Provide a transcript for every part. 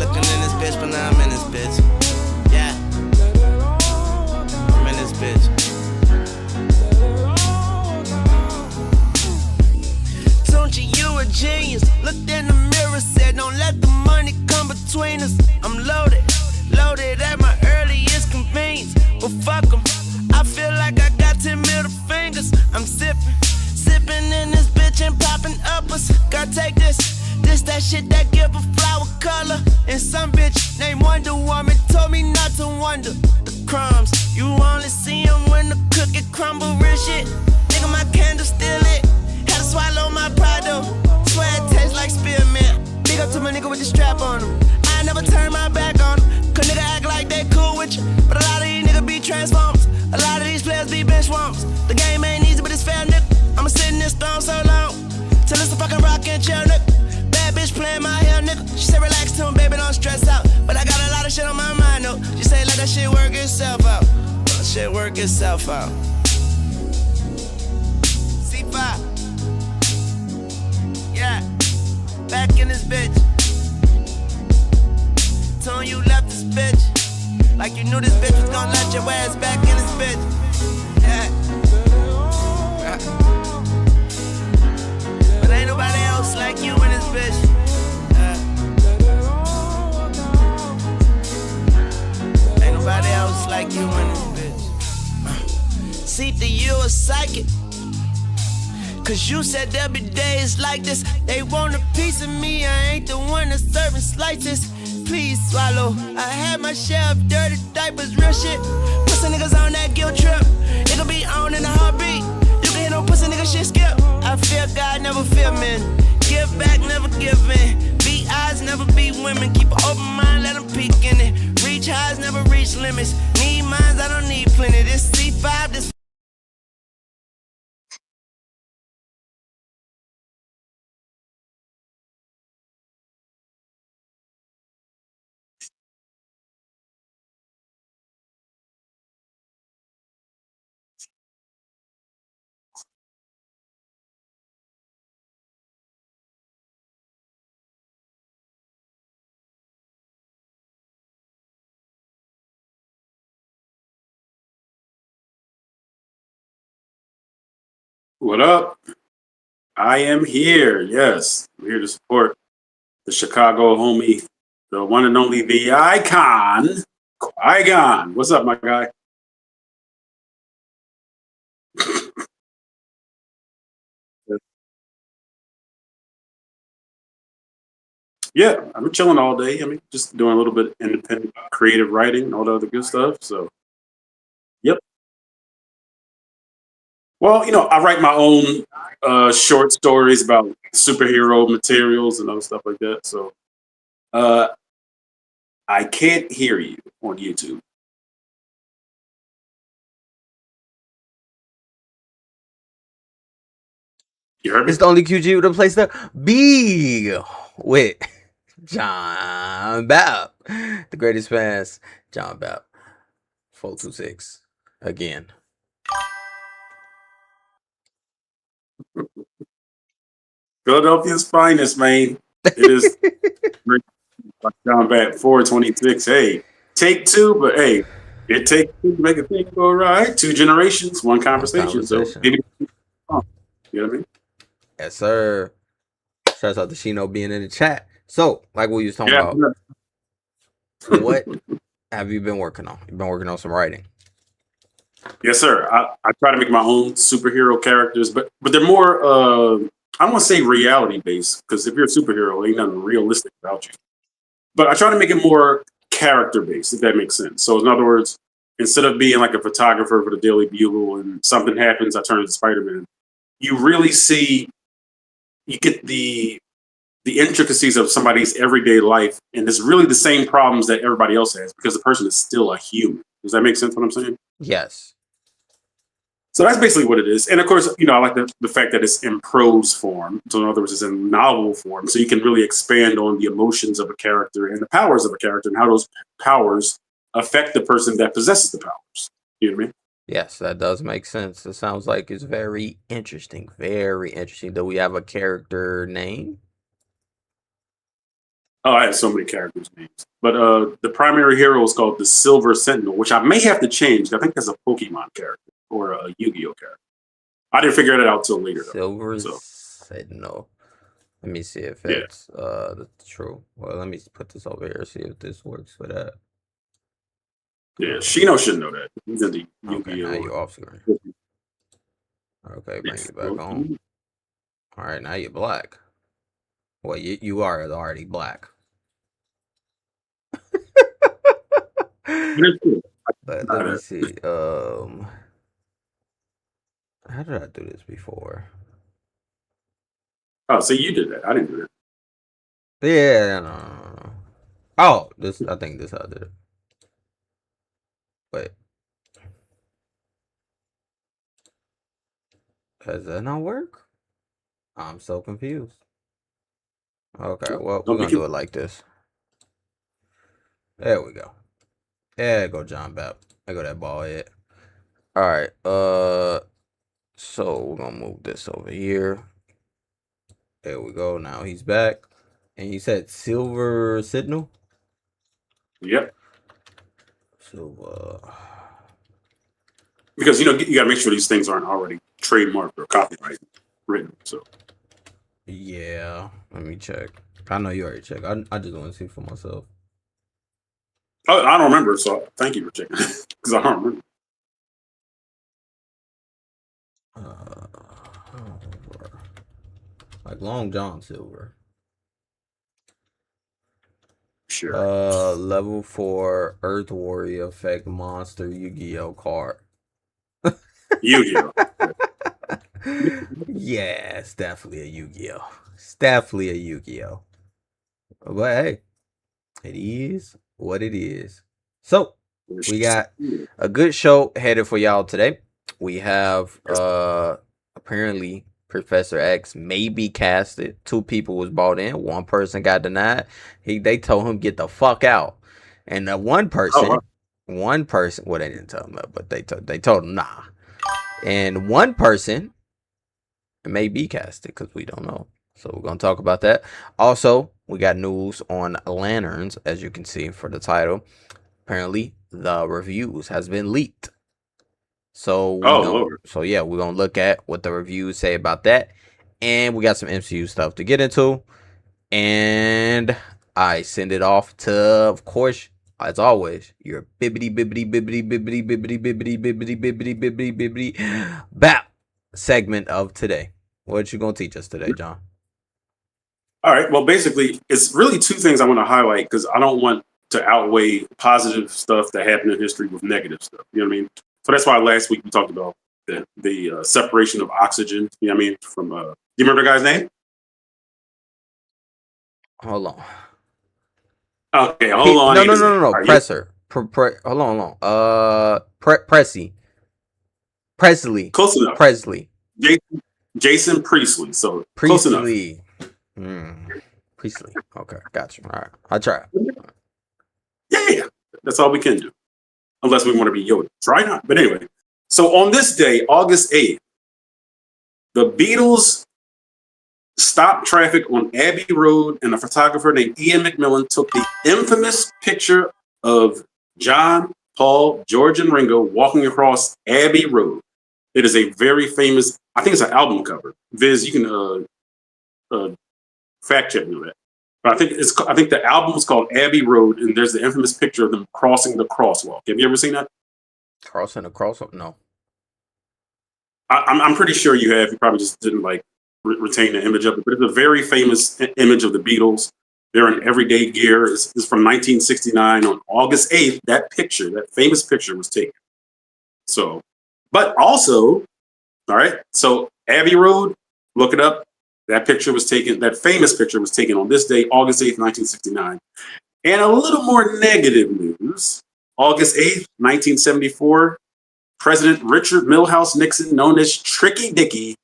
fucking in this bitch, but now I'm in this bitch. Yeah. I'm in this bitch. Tunchi, you a genius. Looked in the mirror, said, don't let the money come between us. I'm loaded at my earliest convenience. But fuck 'em, I feel like I got 10 middle fingers. I'm sipping in this bitch and popping uppers. Gotta take this that shit that give a flower color. And some bitch named Wonder Woman told me not to wonder. The crumbs, you only see them when the cookie crumble. Real shit, nigga, my candle still lit. Had to swallow my pride though. Swear it tastes like spearmint. Big up to my nigga with the strap on him. I never turn my back on him. Cause nigga act like they cool with you. But a lot of these niggas be transformers. A lot of these players be bench warmers. The game ain't easy, but it's fair, nigga. I'ma sit in this throne so long till it's a fucking rock and chill, nigga. Bad bitch playing my hair, nigga. She said relax to him, baby, don't stress out. But I got a lot of shit on my mind, though. She say let that shit work itself out. Let that shit work itself out. C5. Yeah. Back in this bitch. Telling you left this bitch. Like you knew this bitch was gonna let your ass back in this bitch. Yeah. But ain't nobody else like you in this bitch. Ain't nobody else like you in this bitch. See that you a psychic. Cause you said there'll be days like this. They want a piece of me, I ain't the one that's serving slices. Please swallow. I had my share of dirty diapers, real shit. Pussy niggas on that guilt trip. It'll be on in a heartbeat. You can hit on pussy nigga shit skip. I fear God, never fear men. Give back, never give in. Beat eyes, never beat women. Keep an open mind, let them peek in it. Reach highs, never reach limits. Need minds, I don't need plenty. This C5, this What up? I am here. Yes, I'm here to support the Chicago homie, the one and only, the icon, Qui-Gon. What's up, my guy? Yeah, I've been chilling all day. I mean, just doing a little bit of independent creative writing and all the other good stuff. So, yep. Well, I write my own short stories about superhero materials and other stuff like that. So, uh, I can't hear you on YouTube. You heard me? It's the only QG to place the B with John Bap. The greatest fans, John Bap. 426. Again. Philadelphia's finest, man. It is John Bap 426. Hey, take two, but hey, it takes two to make a thing go right. 2 generations, one conversation. So maybe, you know what I mean? Yes, sir. Shouts out to Shino being in the chat. So, like we was talking about, what have you been working on? You've been working on some writing. Yes, sir. I try to make my own superhero characters, but they're more, I don't want to say reality based, because if you're a superhero, ain't nothing realistic about you. But I try to make it more character based, if that makes sense. So in other words, instead of being like a photographer for the Daily Bugle and something happens, I turn into Spider-Man. You really see, you get the intricacies of somebody's everyday life, and it's really the same problems that everybody else has because the person is still a human. Does that make sense what I'm saying? Yes. So that's basically what it is. And of course, I like the fact that it's in prose form. So in other words, it's in novel form. So you can really expand on the emotions of a character and the powers of a character and how those powers affect the person that possesses the powers. You know what I mean? Yes, that does make sense. It sounds like it's very interesting. Very interesting. Do we have a character name? Oh, I have so many characters' names. But the primary hero is called the Silver Sentinel, which I may have to change. I think that's a Pokemon character or a Yu-Gi-Oh character. I didn't figure that out till later, though. Silver So, Sentinel. Let me see if yeah. it's that's true. Well, let me put this over here, see if this works for that. Yeah, Shino should know that. He's in the Okay, Yu-Gi-Oh. now you're off screen. Okay, bring it back on. All right, now you're black. Well, you are already black. But let me see. How did I do this before? Oh, so you did that. I didn't do that. Yeah, no. Oh, I think this how I did it. Wait. Does that not work? I'm so confused. Okay, well, we're gonna do it like this. There we go. There go John Bap. There go that ball head. Alright, so we're gonna move this over here. There we go. Now he's back. And you said Silver Sentinel? Yep. Silver. Because, you got to make sure these things aren't already trademarked or copyrighted written. So. Yeah. Let me check. I know you already checked. I just want to see for myself. Oh, I don't remember, so thank you for checking. Because I don't remember. Like Long John Silver. Sure. Level 4 Earth Warrior effect monster Yu-Gi-Oh card. Yu-Gi-Oh. Yeah, it's definitely a Yu-Gi-Oh. It's definitely a Yu-Gi-Oh. But hey, it is what it is. So we got a good show headed for y'all today. We have apparently Professor X may be casted. 2 people was brought in. 1 person got denied. They told him get the fuck out. And the one person, well, they didn't tell him that, but they told him nah. And 1 person may be casted because we don't know. So we're gonna talk about that. Also, we got news on Lanterns, as you can see for the title. Apparently, the reviews has been leaked. So yeah, we're gonna look at what the reviews say about that, and we got some MCU stuff to get into. And I send it off to, of course, as always, your bibbity bap segment of today. What you gonna teach us today, John? All right. Well, basically, it's really 2 things I want to highlight because I don't want to outweigh positive stuff that happened in history with negative stuff. You know what I mean? So that's why last week we talked about the separation of oxygen. You know what I mean? From do you remember the guy's name? Hold on. Okay, hold on. No. Presser. Hold on. Presley. Close enough. Presley. Jason Priestley. So Priestley. Priestley. Okay, gotcha. All right, I try. Yeah. That's all we can do. Unless we want to be Yoda. Try not. But anyway. So on this day, August 8th, the Beatles stopped traffic on Abbey Road, and a photographer named Ian McMillan took the infamous picture of John, Paul, George, and Ringo walking across Abbey Road. It is a very famous, I think it's an album cover. Viz, you can fact check me on that. But I think the album was called Abbey Road, and there's the infamous picture of them crossing the crosswalk. Have you ever seen that? Crossing the crosswalk? No. I'm pretty sure you have. You probably just didn't retain the image of it. But it's a very famous image of the Beatles. They're in everyday gear. It's from 1969. On August 8th, that famous picture was taken. So, but also, all right. So Abbey Road, look it up. That famous picture was taken on this day, August 8th, 1969. And a little more negative news. August 8th, 1974, President Richard Milhouse Nixon, known as Tricky Dicky,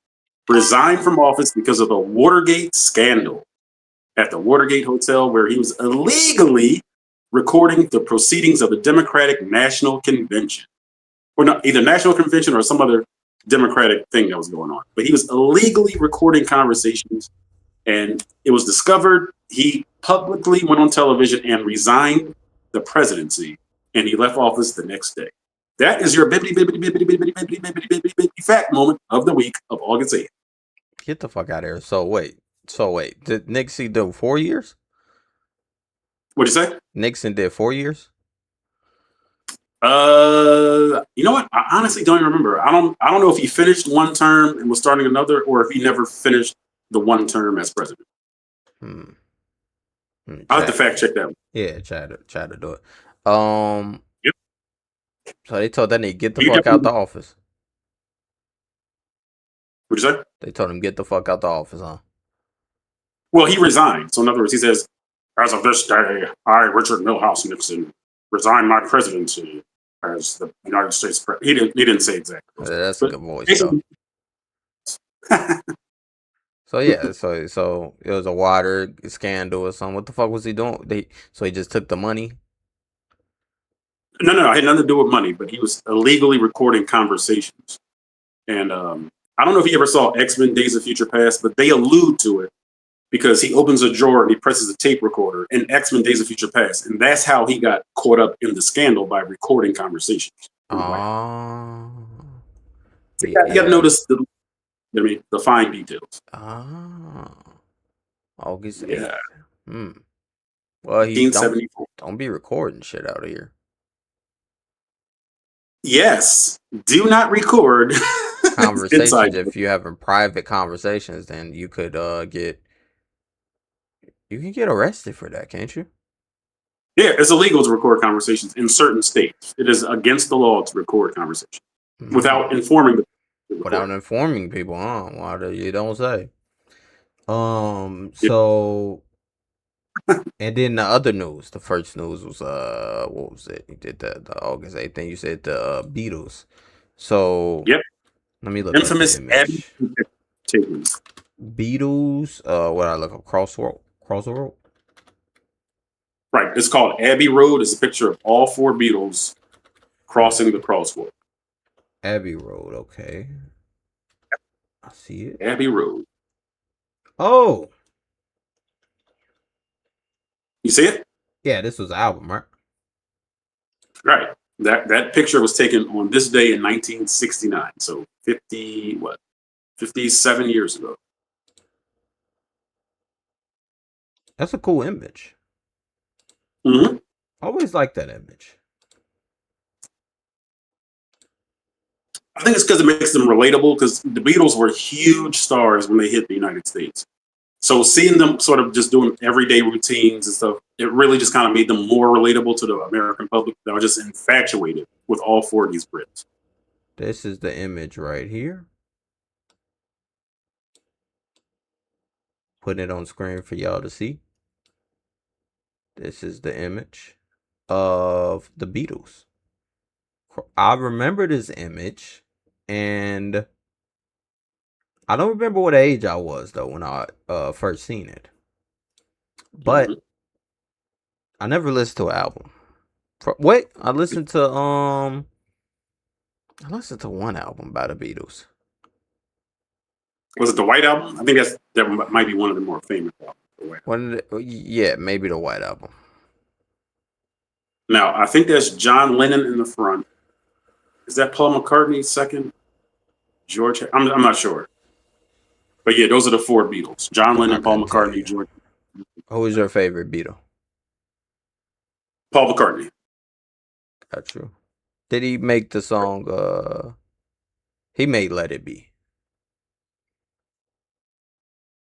resigned from office because of a Watergate scandal at the Watergate Hotel, where he was illegally recording the proceedings of the Democratic National Convention. Or not, either National Convention or some other Democratic thing that was going on. But he was illegally recording conversations, and it was discovered he publicly went on television and resigned the presidency, and he left office the next day. That is your bibbity fact moment of the week of August 8th. Get the fuck out of here. So wait. Did Nixon do 4 years? What'd you say? Nixon did 4 years? You know what? I honestly don't even remember. I don't know if he finished one term and was starting another, or if he never finished the one term as president. I'll have to fact check that one. Yeah, try to do it. Yep. So they told that nigga get the fuck out the office. What'd you say? They told him get the fuck out the office, huh? Well, he resigned. So in other words, he says, as of this day, I, Richard Milhouse Nixon, resign my presidency as the United States president. He didn't say exactly. That's a good voice, though. So yeah, so it was a water scandal or something. What the fuck was he doing? So he just took the money? No, it had nothing to do with money, but he was illegally recording conversations. And I don't know if you ever saw X-Men Days of Future Past, but they allude to it because he opens a drawer and he presses a tape recorder in X-Men Days of Future Past. And that's how he got caught up in the scandal, by recording conversations. Oh. You got to notice the fine details. August 8th. Yeah. Well, he don't be recording shit out of here. Yes. Do not record conversations. If you're having private conversations, then you could get arrested for that, can't you? Yeah, it's illegal to record conversations in certain states. It is against the law to record conversations without informing them. Without informing people, huh? Why do you don't say? So, and then the other news. The first news was what was it? You did the August 8th thing. You said the Beatles. So yep. Let me look. Infamous Abbey Beatles. What I look up? Crossroad. Right. It's called Abbey Road. It's a picture of all 4 Beatles crossing the crossroad. Abbey Road. Okay. I see it. Abbey Road. Oh. You see it? Yeah, this was the album, right? Right. That picture was taken on this day in 1969. So 57 years ago. That's a cool image. Mm-hmm. I always liked that image. I think it's because it makes them relatable, because the Beatles were huge stars when they hit the United States. So seeing them sort of just doing everyday routines and stuff, it really just kind of made them more relatable to the American public that were just infatuated with all 4 of these Brits. This is the image right here. Putting it on screen for y'all to see. This is the image of the Beatles. I remember this image, and I don't remember what age I was though when I first seen it. But I never listened to an album. Wait, I listened to one album by the Beatles. Was it the White Album? I think that might be one of the more famous albums. Yeah, maybe the White Album. Now, I think that's John Lennon in the front. Is that Paul McCartney second? George? I'm not sure. But yeah, those are the 4 Beatles. John Lennon, Paul McCartney, George. Who is your favorite Beatle? Paul McCartney. Got you. Did he make the song? He made "Let It Be."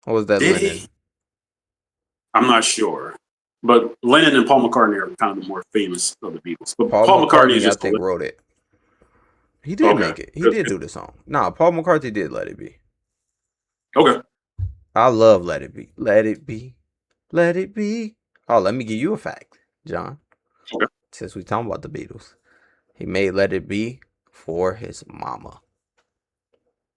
What was that? Did Lennon? He? I'm not sure. But Lennon and Paul McCartney are kind of the more famous of the Beatles. But Paul McCartney just, I think, wrote it. He did make it. He did do the song. Nah, Paul McCartney did "Let It Be." Okay. I love "Let It Be." Let it be. Let it be. Oh, let me give you a fact, John. Okay. Since we talking about the Beatles, he made "Let It Be" for his mama.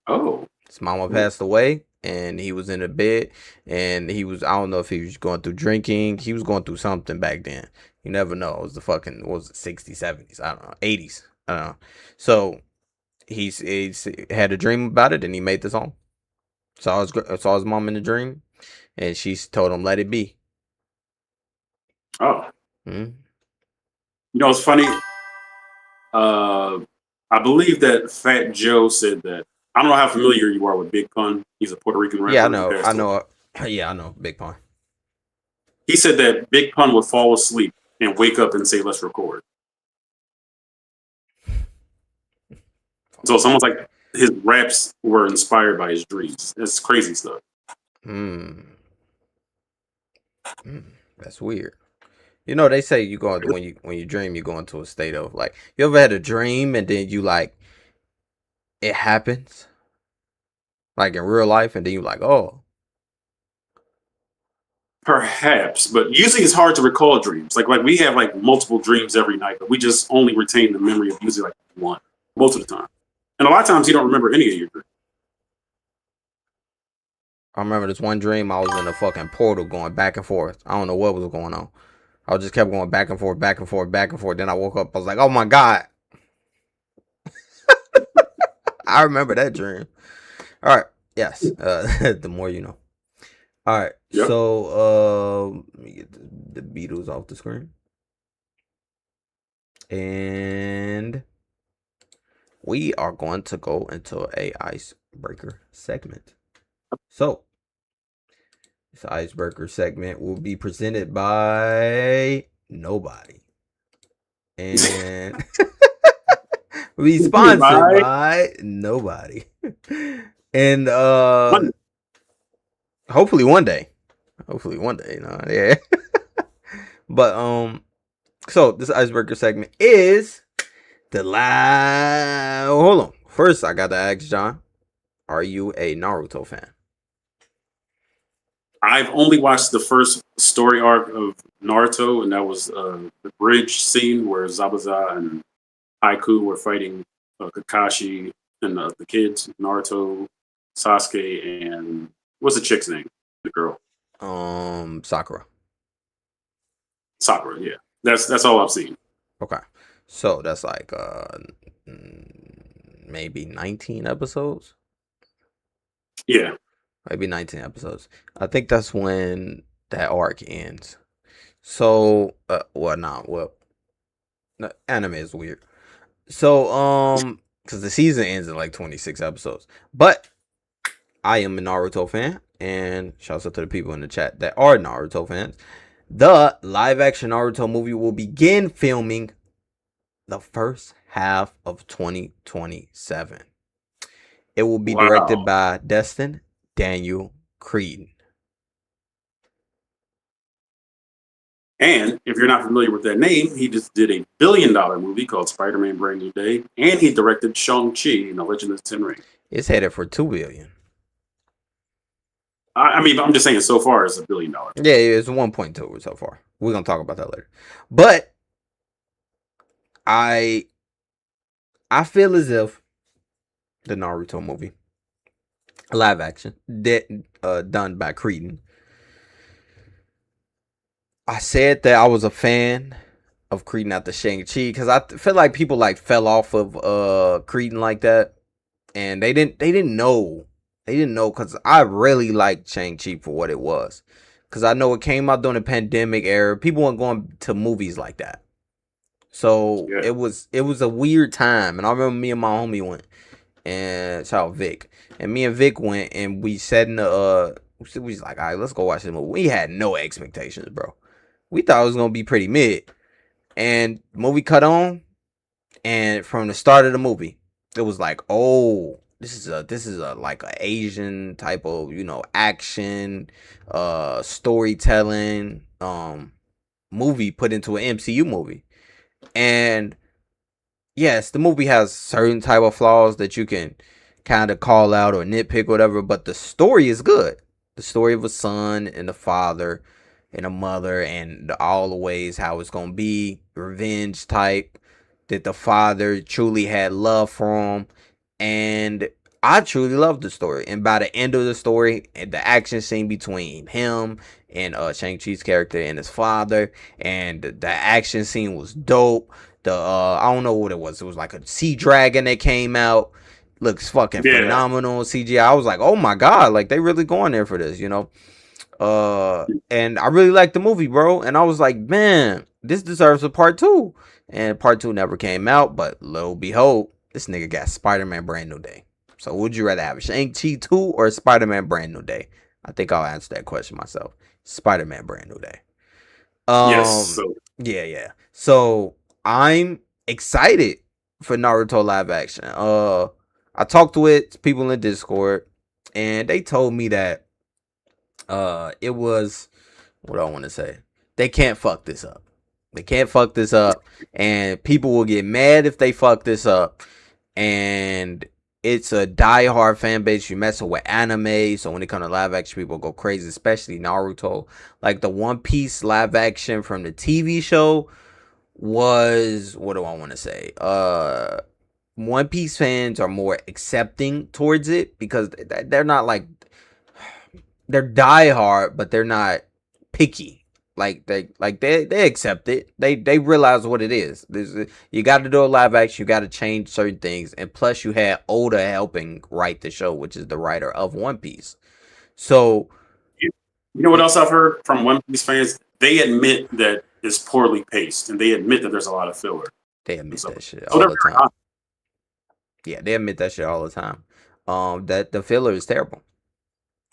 Oh. His mama passed away, and he was in a bed, and I don't know if he was going through drinking. He was going through something back then. You never know. It was the fucking, what was it, 60s, 70s? I don't know. 80s. I don't know. So he's had a dream about it, and he made the song. Saw his mom in the dream, and she told him, "Let it be." Oh, Hmm? you know, it's funny. I believe that Fat Joe said that. I don't know how familiar you are with Big Pun. He's a Puerto Rican Yeah, I rapper. He know. passed I away. know. Yeah, I know. Big Pun. He said that Big Pun would fall asleep and wake up and say, "Let's record." So it's almost like his raps were inspired by his dreams. It's crazy stuff. Hmm. That's weird. You know, they say you go when you dream, you go into a state of like. You ever had a dream and then you like it happens like in real life, and then you like, oh, Perhaps, but usually it's hard to recall dreams. Like we have like multiple dreams every night, but we just only retain the memory of usually like one most of the time. And a lot of times you don't remember any of your dreams. I remember this one dream. I was in a fucking portal going back and forth. I don't know what was going on. I just kept going back and forth, back and forth, back and forth. Then I woke up. I was like, oh my god. I remember that dream. All right. Yes. The more you know. All right. Yep. So let me get the Beatles off the screen. And we are going to go into a icebreaker segment. So this icebreaker segment will be presented by nobody. And will be sponsored by nobody. And hopefully one day, you know, yeah. But so this icebreaker segment is the live. Hold on. First, I got to ask John, are you a Naruto fan? I've only watched the first story arc of Naruto, and that was the bridge scene where Zabuza and Haiku were fighting Kakashi and the kids, Naruto, Sasuke, and what's the chick's name? The girl. Sakura. Sakura, yeah. That's all I've seen. Okay. So that's like maybe 19 episodes? Yeah. Maybe 19 episodes. I think that's when that arc ends. So anime is weird. So because the season ends in like 26 episodes. But I am a Naruto fan, and shouts out to the people in the chat that are Naruto fans. The live action Naruto movie will begin filming the first half of 2027. It will be directed by Destin Daniel Cretton. And if you're not familiar with that name, he just did a $1 billion movie called Spider-Man Brand New Day, and he directed Shang-Chi in The Legend of the Ten Rings. It's headed for $2 billion. I mean, I'm just saying so far it's $1 billion. Yeah, it's 1.2 so far. We're going to talk about that later. But I feel as if the Naruto movie, live action, done by Cretton. I said that I was a fan of Cretton after Shang-Chi because I feel like people like fell off of Cretton like that, and they didn't know because I really liked Shang-Chi for what it was, because I know it came out during the pandemic era. People weren't going to movies like that, so yeah. it was a weird time. And I remember me and my homie went, and shout out Vic, and me and Vic went, and we sat in the we was like, all right, let's go watch the movie. We had no expectations, bro. We thought it was gonna be pretty mid, and movie cut on, and from the start of the movie, it was like, oh, this is a like an Asian type of, you know, action, storytelling, movie put into an MCU movie. And yes, the movie has certain type of flaws that you can kind of call out or nitpick or whatever, but the story is good. The story of a son and a father and a mother, and all the ways how it's gonna be revenge type, that the father truly had love for him, and I truly loved the story. And by the end of the story, and the action scene between him and Shang-Chi's character and his father, and the action scene was dope. The I don't know what it was like a sea dragon that came out, looks fucking phenomenal CGI. I was like, oh my god, like they really going there for this, you know. And I really liked the movie, bro. And I was like, man, this deserves a part 2. And part 2 never came out, but lo and behold, this nigga got Spider-Man Brand New Day. So would you rather have Shang-Chi 2 or Spider-Man Brand New Day? I think I'll answer that question myself. Spider-Man Brand New Day. Yes. So. Yeah. So I'm excited for Naruto live action. I talked with people in Discord, and they told me that it was, what do I want to say? They can't fuck this up. They can't fuck this up, and people will get mad if they fuck this up. And it's a diehard fan base. You messing with anime, so when it comes to live action, people go crazy, especially Naruto. Like the One Piece live action from the TV show was, what do I want to say? One Piece fans are more accepting towards it because they're not like, they're diehard, but they're not picky. Like they accept it. They realize what it is. You got to do a live action. You got to change certain things, and plus you had Oda helping write the show, which is the writer of One Piece. So, you know what else I've heard from One Piece fans? They admit that it's poorly paced, and they admit that there's a lot of filler. They admit that shit all the time. Yeah, they admit that shit all the time. That the filler is terrible.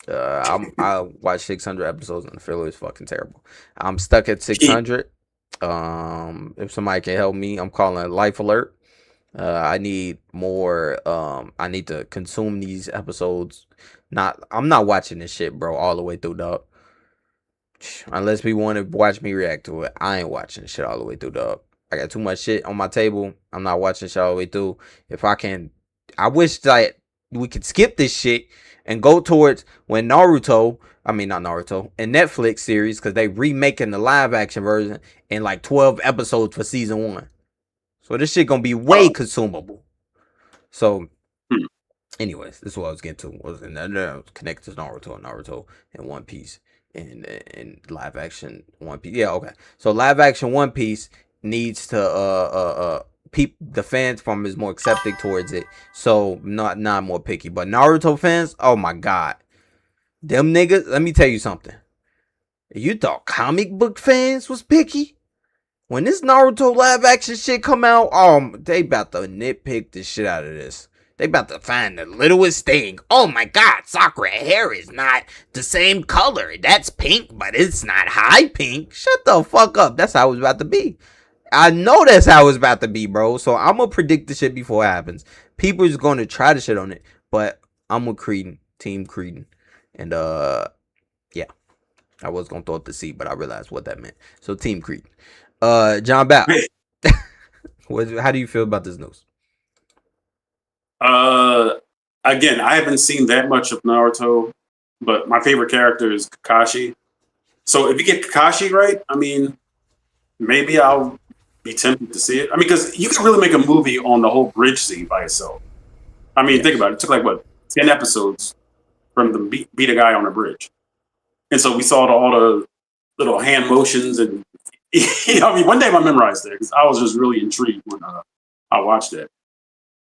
I watched 600 episodes and the filler is fucking terrible. I'm stuck at 600. If somebody can help me, I'm calling Life Alert. I need more. I need to consume these episodes. I'm not watching this shit, bro, all the way through, dog. Unless people want to watch me react to it, I ain't watching shit all the way through, dog. I got too much shit on my table. I'm not watching shit all the way through. If I can, I wish that we could skip this shit and go towards when not Naruto, and Netflix series, because they remaking the live action version in like 12 episodes for season 1. So this shit gonna be way consumable. So, anyways, this is what I was getting to. Was connected to Naruto and One Piece and live action One Piece. Yeah, okay. So live action One Piece needs to the fans from is more accepting towards it, so not more picky. But Naruto fans, oh my god, them niggas. Let me tell you something. You thought comic book fans was picky? When this Naruto live action shit come out, they about to nitpick the shit out of this. They about to find the littlest thing. Oh my god, Sakura hair is not the same color. That's pink, but it's not high pink. Shut the fuck up. That's how it's about to be. I know that's how it's about to be, bro. So I'm gonna predict the shit before it happens. People is gonna try to shit on it, but I'm with Creedon, Team Creedon, and yeah, I was gonna throw up the C, but I realized what that meant. So Team Creedon, John Bow, how do you feel about this news? Again, I haven't seen that much of Naruto, but my favorite character is Kakashi. So if you get Kakashi right, I mean, maybe I'll be tempted to see it. I mean, because you can really make a movie on the whole bridge scene by itself. I mean, think about it. It took like, what, 10 episodes from the beat a guy on a bridge. And so we saw all the little hand motions and, I mean, one day I memorized it because I was just really intrigued when I watched it.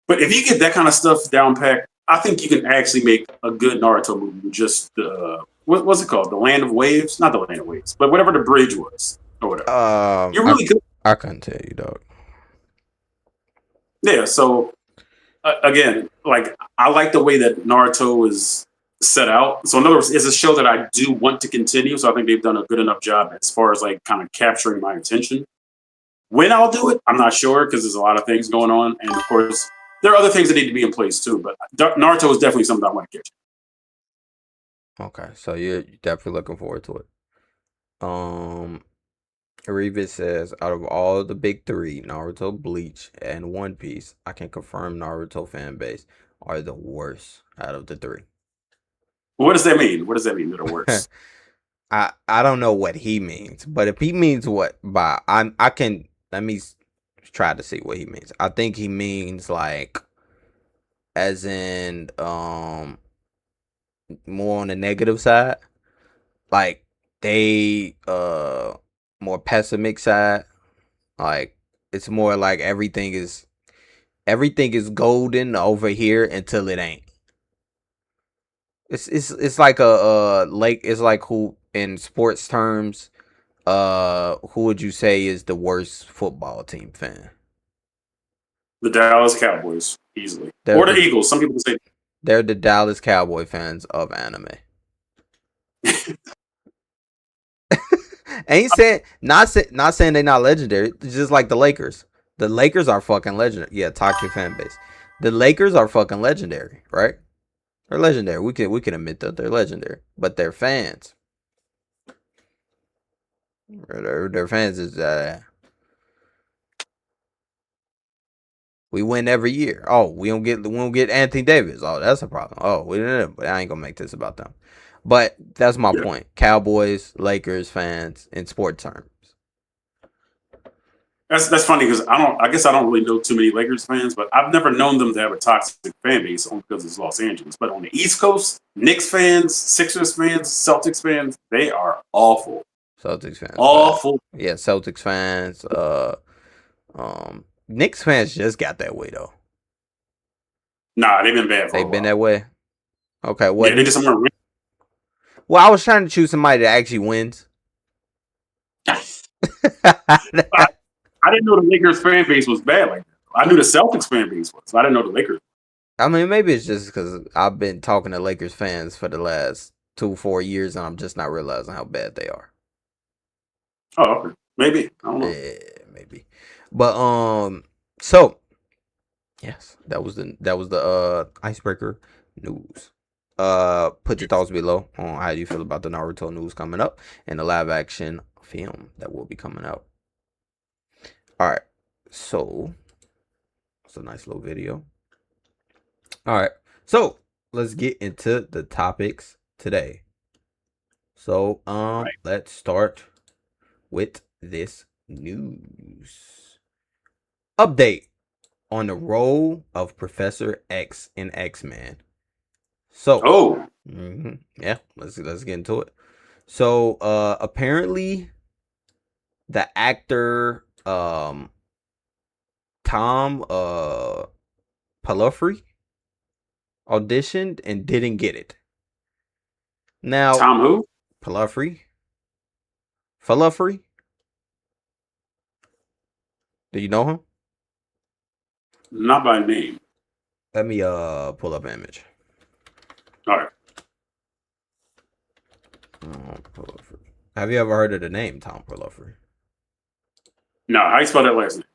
But if you get that kind of stuff down packed, I think you can actually make a good Naruto movie with just what's it called? The Land of Waves? Not the Land of Waves, but whatever the bridge was or whatever. You're really good. I couldn't tell you, dog. Yeah, so again, like I like the way that Naruto is set out. So in other words, it's a show that I do want to continue. So I think they've done a good enough job as far as like kind of capturing my attention. When I'll do it, I'm not sure because there's a lot of things going on, and of course there are other things that need to be in place too. But Naruto is definitely something I want to catch. Okay, so you're definitely looking forward to it. Revis says, out of all the big three, Naruto, Bleach, and One Piece, I can confirm Naruto fan base are the worst out of the three. What does that mean? What does that mean? They're the worst. I don't know what he means, but if he means what by I can let me try to see what he means. I think he means like as in more on the negative side. Like they more pessimistic side. Like it's more like everything is golden over here until it ain't. It's like a lake. It's like in sports terms, who would you say is the worst football team fan? The Dallas Cowboys, easily. They're Or the the- Eagles. Some people say. They're the Dallas Cowboy fans of anime. Ain't saying not saying they're not legendary. It's just like the Lakers. The Lakers are fucking legendary. Yeah, toxic fan base. The Lakers are fucking legendary, right? They're legendary. We can admit that they're legendary, but their fans, their fans is we win every year. Oh, we don't get Anthony Davis. Oh, that's a problem. Oh, we didn't. But I ain't gonna make this about them. But that's my point. Cowboys, Lakers fans in sports terms. That's funny because I guess I don't really know too many Lakers fans, but I've never known them to have a toxic fan base only because it's Los Angeles. But on the East Coast, Knicks fans, Sixers fans, Celtics fans, they are awful. Celtics fans. Awful. Yeah, Celtics fans. Knicks fans just got that way though. Nah, they've been bad for a They've while. been that way. Okay, what? Yeah, they just somewhere. Well, I was trying to choose somebody that actually wins. I didn't know the Lakers fan base was bad like that. I knew the Celtics fan base was. I didn't know the Lakers. I mean, maybe it's just because I've been talking to Lakers fans for the last 2-4 years, and I'm just not realizing how bad they are. Oh, okay. Maybe. I don't know. Yeah, maybe. But so yes, that was the icebreaker news. Put your thoughts below on how you feel about the Naruto news coming up and the live action film that will be coming out. All right, so it's a nice little video. All right, so let's get into the topics today. So let's start with this news update on the role of Professor X in X-Men. So yeah, let's get into it. So apparently the actor Tom Pelophrey auditioned and didn't get it. Now Tom who? Pelophrey. Do you know him? Not by name. Let me pull up an image. All right. Have you ever heard of the name Tom Pelophrey? No, how you spell that last name?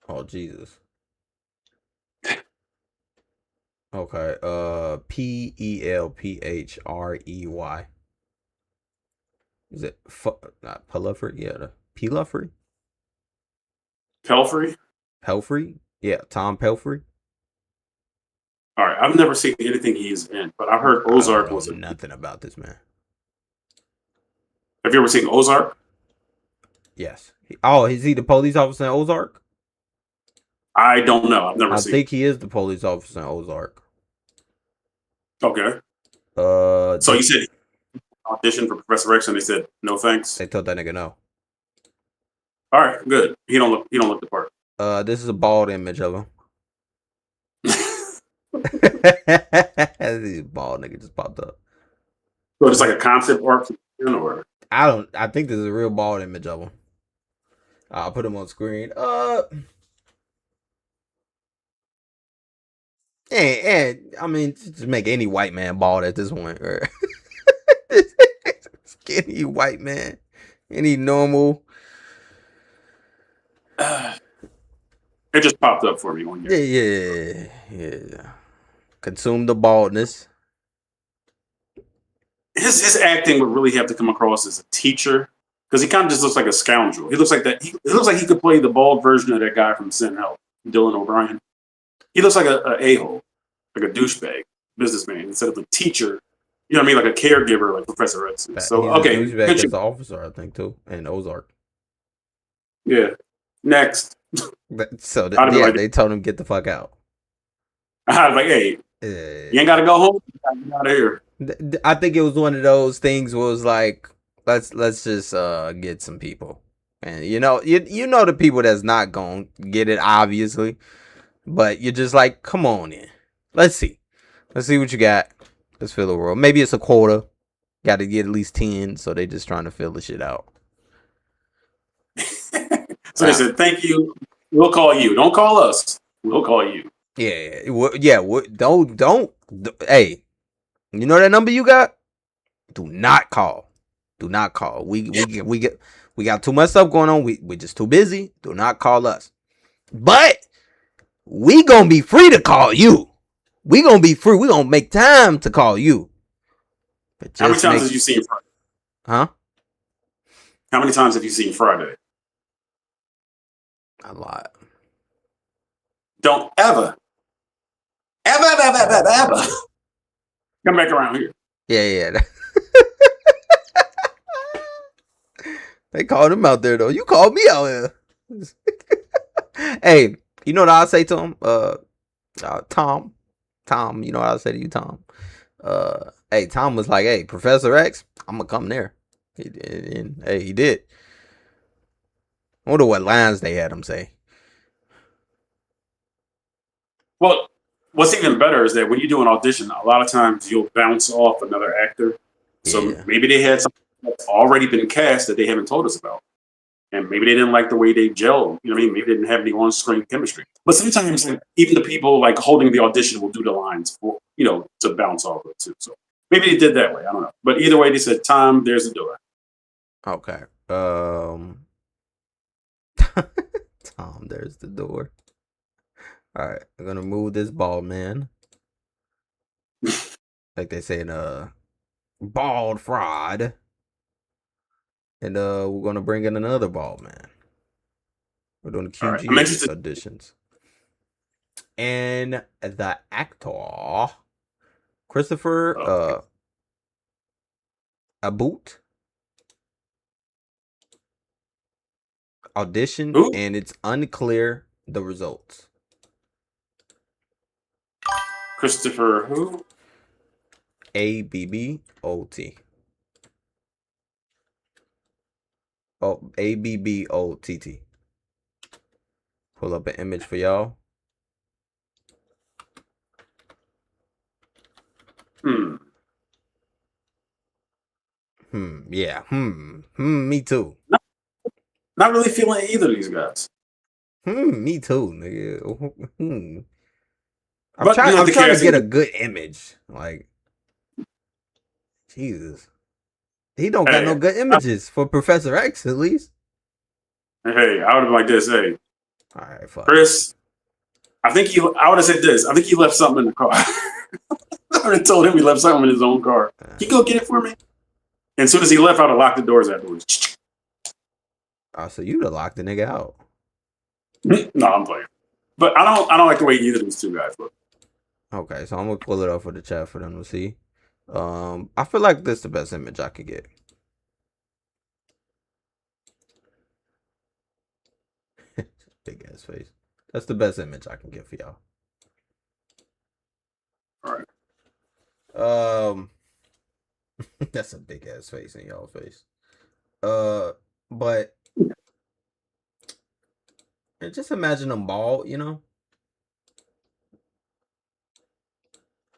Oh Jesus. Okay. Pelphrey. Is it not Pelophrey? Yeah, the Pelophrey. Pelfrey? Yeah, Tom Pelphrey. All right. I've never seen anything he's in, but I've heard Ozark was nothing about this man. Have you ever seen Ozark? Yes. Oh, is he the police officer in Ozark? I don't know. I've never seen. I think he is the police officer in Ozark. Okay. So you said he auditioned for Professor X, and they said no thanks. They told that nigga no. All right, good. He don't look the part. This is a bald image of him. This bald nigga just popped up. So it's like a concept art, or I think this is a real bald image of him. I'll put him on screen. And I mean, just make any white man bald at this point. Skinny white man, any normal. it just popped up for me one year. Yeah. Consume the baldness. His acting would really have to come across as a teacher, because he kind of just looks like a scoundrel. He looks like that. It looks like he could play the bald version of that guy from Sin Health, Dylan O'Brien. He looks like a a-hole, like a douchebag businessman, instead of a teacher. You know what I mean, like a caregiver, like Professor X. So okay, douchebag as the officer, I think too, and Ozark. Yeah. Next. So they told him get the fuck out. I was like, hey, you ain't got to go home. Get out of here. I think it was one of those things where it was like, let's just get some people, and you know the people that's not gonna get it, obviously, but you're just like, come on in, let's see what you got. Let's fill the world. Maybe it's a quota. Got to get at least 10, so they just trying to fill the shit out. So they said, "Thank you. We'll call you. Don't call us. We'll call you." Yeah. Don't. Hey, you know that number you got? Do not call. Do not call. We got too much stuff going on. We're just too busy. Do not call us. But we gonna be free to call you. We gonna be free. We gonna make time to call you. But How many times have you seen Friday? Huh? How many times have you seen Friday? A lot. Don't ever come back around here. Yeah. They called him out there though. You called me out here. Hey, you know what I'll say to him? Tom, you know what I'll say to you, Tom? Hey, Tom was like, "Hey, Professor X, I'm gonna come there." He did, and hey, he did. I wonder what lines they had him say. Well, what's even better is that when you do an audition, a lot of times you'll bounce off another actor. So maybe they had something that's already been cast that they haven't told us about. And maybe they didn't like the way they gelled. You know what I mean? Maybe they didn't have any on-screen chemistry. But sometimes even the people like holding the audition will do the lines for, to bounce off of too. So maybe they did that way. I don't know. But either way, they said, "Tom, there's the door." Okay. Tom, there's the door. All right, I'm gonna move this ball, man. Like they say in bald fraud. And we're gonna bring in another ball, man. We're doing the QG auditions. And the actor, Christopher Aboot, auditioned, and it's unclear the results. Christopher who? Abbott. Oh, Abbott. Pull up an image for y'all. Yeah. Me too. Not really feeling either of these guys. Me too, nigga. I'm trying to get a good image. Like, Jesus. He don't got no good images for Professor X, at least. Hey, I would have been like this. Hey, all right, fuck. Chris, I would have said this. I think he left something in the car. I would have told him he left something in his own car. Can you go get it for me? And as soon as he left, I would have locked the doors afterwards. Oh, so you'd have locked the nigga out. No, I'm playing. But I don't like the way either of these two guys look. Okay, so I'm gonna pull it up for the chat for them to see. I feel like this is the best image I could get. Big ass face. That's the best image I can get for y'all. All right. That's a big ass face in y'all face. But just imagine them bald,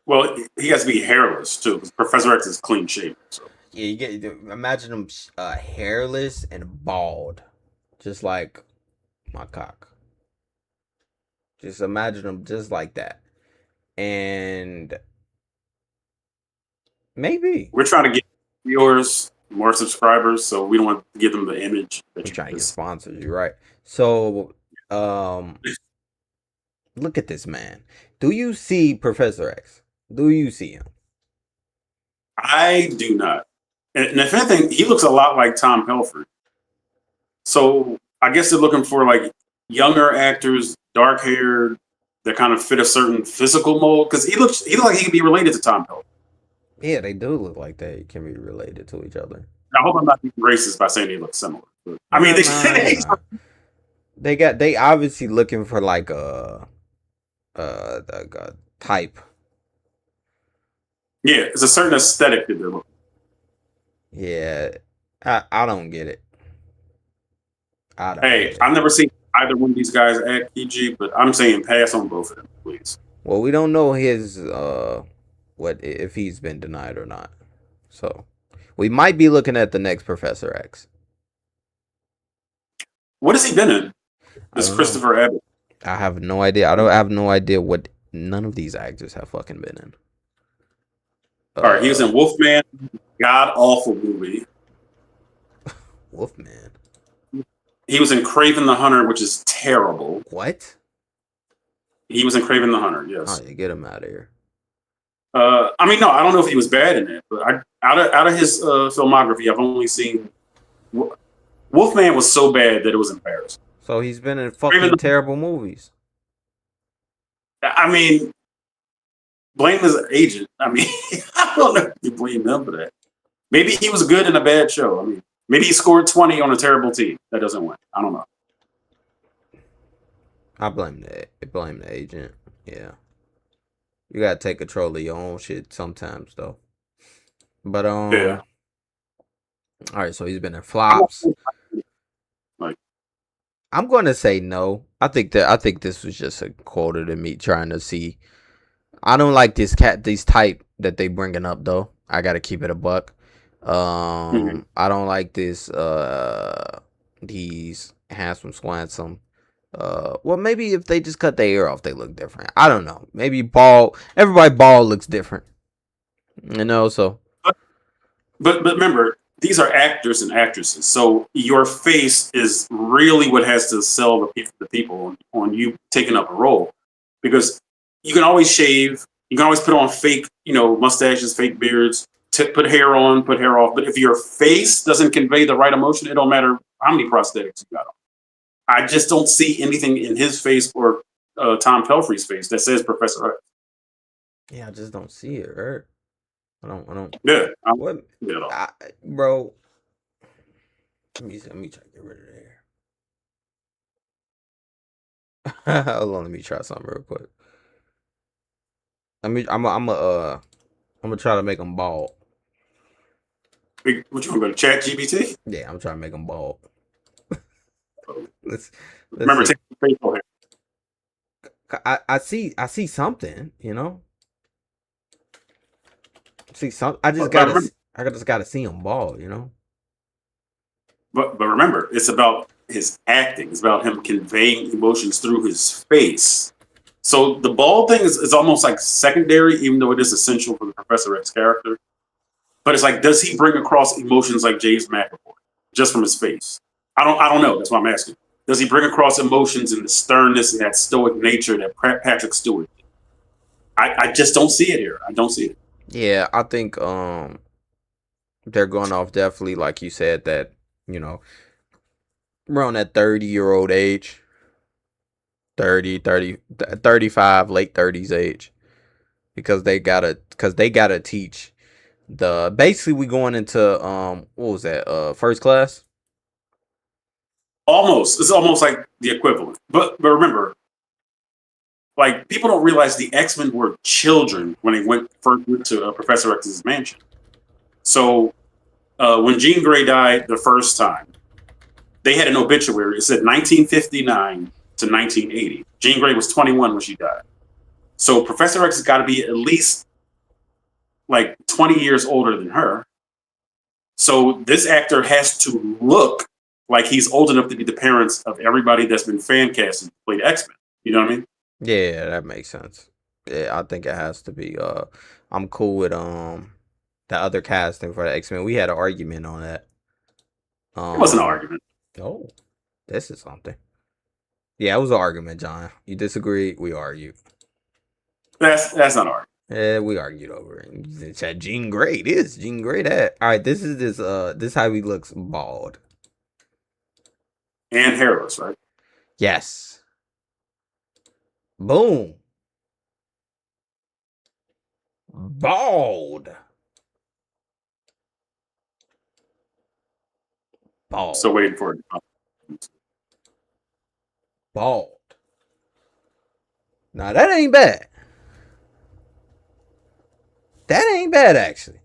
Well, he has to be hairless too, because Professor X is clean shaven. So. Yeah, imagine him hairless and bald, just like my cock. Just imagine him just like that, and maybe we're trying to get viewers, more subscribers, so we don't want to give them the image. We're trying to get sponsors. You're right. So, look at this man. Do you see Professor X? Do you see him? I do not. And if anything, he looks a lot like Tom Pelford. So I guess they're looking for like younger actors, dark haired, that kind of fit a certain physical mold. Because he looks like he could be related to Tom Pelford. Yeah, they do look like they can be related to each other. I hope I'm not being racist by saying they look similar. But, I mean, they obviously looking for like a type. Yeah, it's a certain aesthetic that they're looking. Yeah, I don't get it. I've never seen either one of these guys act, EG, but I'm saying pass on both of them, please. Well, we don't know his what if he's been denied or not. So We might be looking at the next Professor X. What has he been in? This Christopher Abbott. I have no idea. I have no idea what none of these actors have fucking been in. All right, he was in Wolfman, god awful movie. Wolfman. He was in Craven the Hunter, which is terrible. What? He was in Craven the Hunter. Yes. Oh, you get him out of here. I mean, no, I don't know if he was bad in it, but out of his filmography, I've only seen Wolfman was so bad that it was embarrassing. So he's been in fucking terrible movies. I mean, blame his agent. I mean, I don't know if you blame him for that. Maybe he was good in a bad show. I mean, maybe he scored 20 on a terrible team that doesn't win. I don't know. I blame the agent. Yeah. You gotta take control of your own shit sometimes though. But yeah. Alright, so he's been in flops. I'm gonna say no. I think this was just a quota to me trying to see. I don't like these type that they bringing up though. I gotta keep it a buck. I don't like this these handsome swansome. Well, maybe if they just cut their ear off, they look different. I don't know. Maybe everybody bald looks different. You know, so. But remember, these are actors and actresses. So your face is really what has to sell the people on you taking up a role. Because you can always shave. You can always put on fake, mustaches, fake beards, put hair on, put hair off. But if your face doesn't convey the right emotion, it don't matter how many prosthetics you got on. I just don't see anything in his face or Tom Pelfrey's face that says Professor X. Yeah, I just don't see it, right? I don't. Yeah. Bro. Let me try to get rid of the hair. Hold on, let me try something real quick. I'm gonna try to make him bald. What you want to go to Chat GPT? Yeah, I'm trying to make him bald. Let's remember taking the facial hair. I see something, See some. I just gotta see him bald, But remember, it's about his acting. It's about him conveying emotions through his face. So the bald thing is almost like secondary, even though it is essential for the Professor X character. But it's like, does he bring across emotions like James McAvoy just from his face? I don't know. That's why I'm asking. Does he bring across emotions and the sternness and that stoic nature that Patrick Stewart did? I just don't see it here. I don't see it. Yeah, I think they're going off definitely, like you said, that, around that 30-year-old age. 35, late 30s age. Because they gotta teach basically we going into what was that, first class? Almost. It's almost like the equivalent. But remember, like, people don't realize the X-Men were children when they went to Professor X's mansion. So when Jean Grey died the first time, they had an obituary. It said 1959 to 1980. Jean Grey was 21 when she died. So Professor X has got to be at least like 20 years older than her. So this actor has to look like he's old enough to be the parents of everybody that's been fan casted to play the X-Men. You know what I mean? Yeah, that makes sense. Yeah, I think it has to be. I'm cool with the other casting for the X-Men. We had an argument on that. It wasn't an argument. Oh, this is something. Yeah, it was an argument, John. You disagree? We argued. That's not an argument. Yeah, we argued over it. You said Jean Grey this, Jean Grey that. All right, this is how he looks bald. And hairless, right? Yes. Boom. Bald. Still waiting for it. Bald. Now that ain't bad. That ain't bad, actually.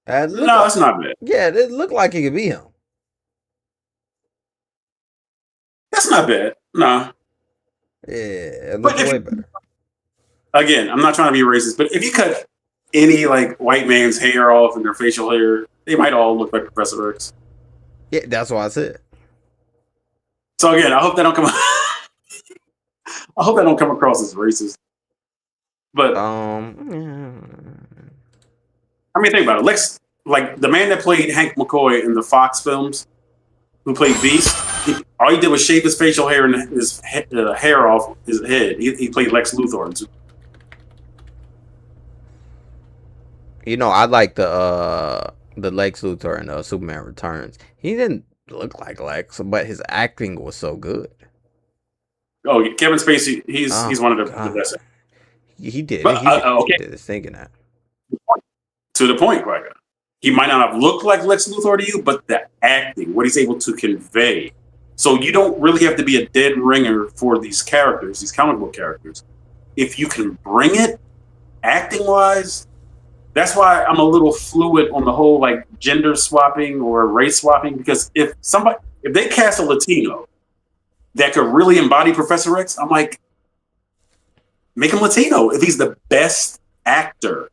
No, it's not bad. Yeah, it looked like it could be him. That's not bad. No. Yeah, it looks way better. Again, I'm not trying to be racist, but if you cut any like white man's hair off and their facial hair, they might all look like Professor X. Yeah, that's what I said. So again, I hope they don't come. I hope that don't come across as racist. But I mean, think about it. Lex, like the man that played Hank McCoy in the Fox films, who played Beast, all he did was shave his facial hair and his hair off his head. He played Lex Luthor. You know, I like the Lex Luthor in Superman Returns. He didn't look like Lex, but his acting was so good. Oh, Kevin Spacey, he's one of the best. He did. But, he did his thinking that. To the point, right? He might not have looked like Lex Luthor to you, but the acting, what he's able to convey. So you don't really have to be a dead ringer for these characters, these comic book characters. If you can bring it, acting wise, that's why I'm a little fluid on the whole like gender swapping or race swapping. Because if they cast a Latino that could really embody Professor X, I'm like, make him Latino if he's the best actor.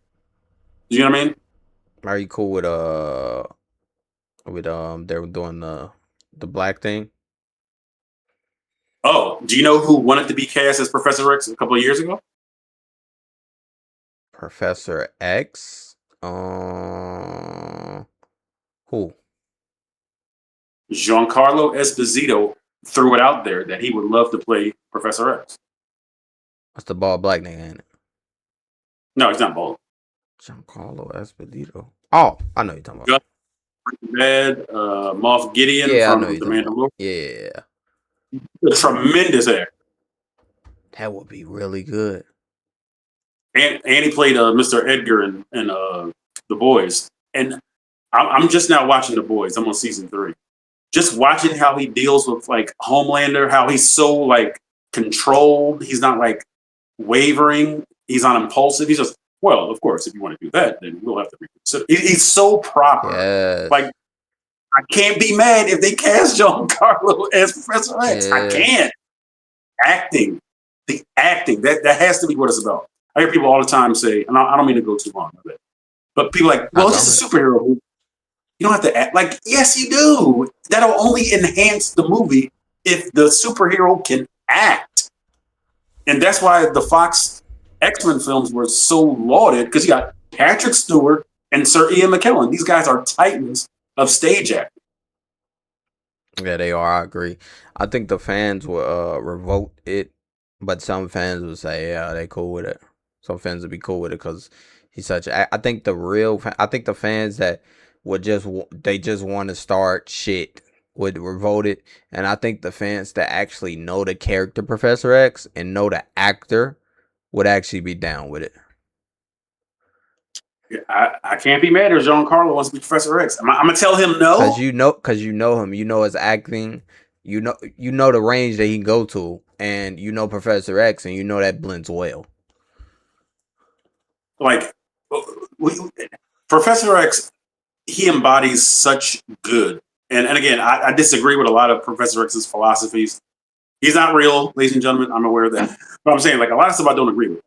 You know what I mean? Are you cool with they were doing the black thing? Oh, do you know who wanted to be cast as Professor X a couple of years ago? Professor X? Who? Giancarlo Esposito threw it out there that he would love to play Professor X. That's the bald black nigga, ain't it? No, he's not bald. Giancarlo Esposito. Oh, I know you're talking about. Bad, Moff Gideon from The Mandalorian. Yeah. A tremendous actor. That would be really good. And he played Mr. Edgar in The Boys. And I'm just now watching The Boys. I'm on season 3. Just watching how he deals with like Homelander, how he's so like controlled. He's not like wavering. He's not impulsive. He's just, well, of course, if you want to do that, then we'll have to reconsider. He's so proper. Yes. Like, I can't be mad if they cast Giancarlo as Professor X. Yeah. I can't. The acting, that has to be what it's about. I hear people all the time say, and I don't mean to go too long with it, but people like, well, it's a superhero movie. You don't have to act. Like, yes, you do. That'll only enhance the movie if the superhero can act. And that's why the Fox X-Men films were so lauded, because you got Patrick Stewart and Sir Ian McKellen. These guys are titans of stage acting. Yeah, they are. I agree. I think the fans will revolt it, but some fans will say, yeah, they cool with it. Some fans will be cool with it because he's such. I think the fans that would just want to start shit would revolt it, and I think the fans that actually know the character Professor X and know the actor would actually be down with it. I can't be mad if Giancarlo wants to be Professor X. I'm gonna tell him no. Because you know him, you know his acting, you know the range that he can go to, and you know Professor X, and you know that blends well. Like Professor X, he embodies such good. And again, I disagree with a lot of Professor X's philosophies. He's not real, ladies and gentlemen. I'm aware of that. But I'm saying, like, a lot of stuff I don't agree with.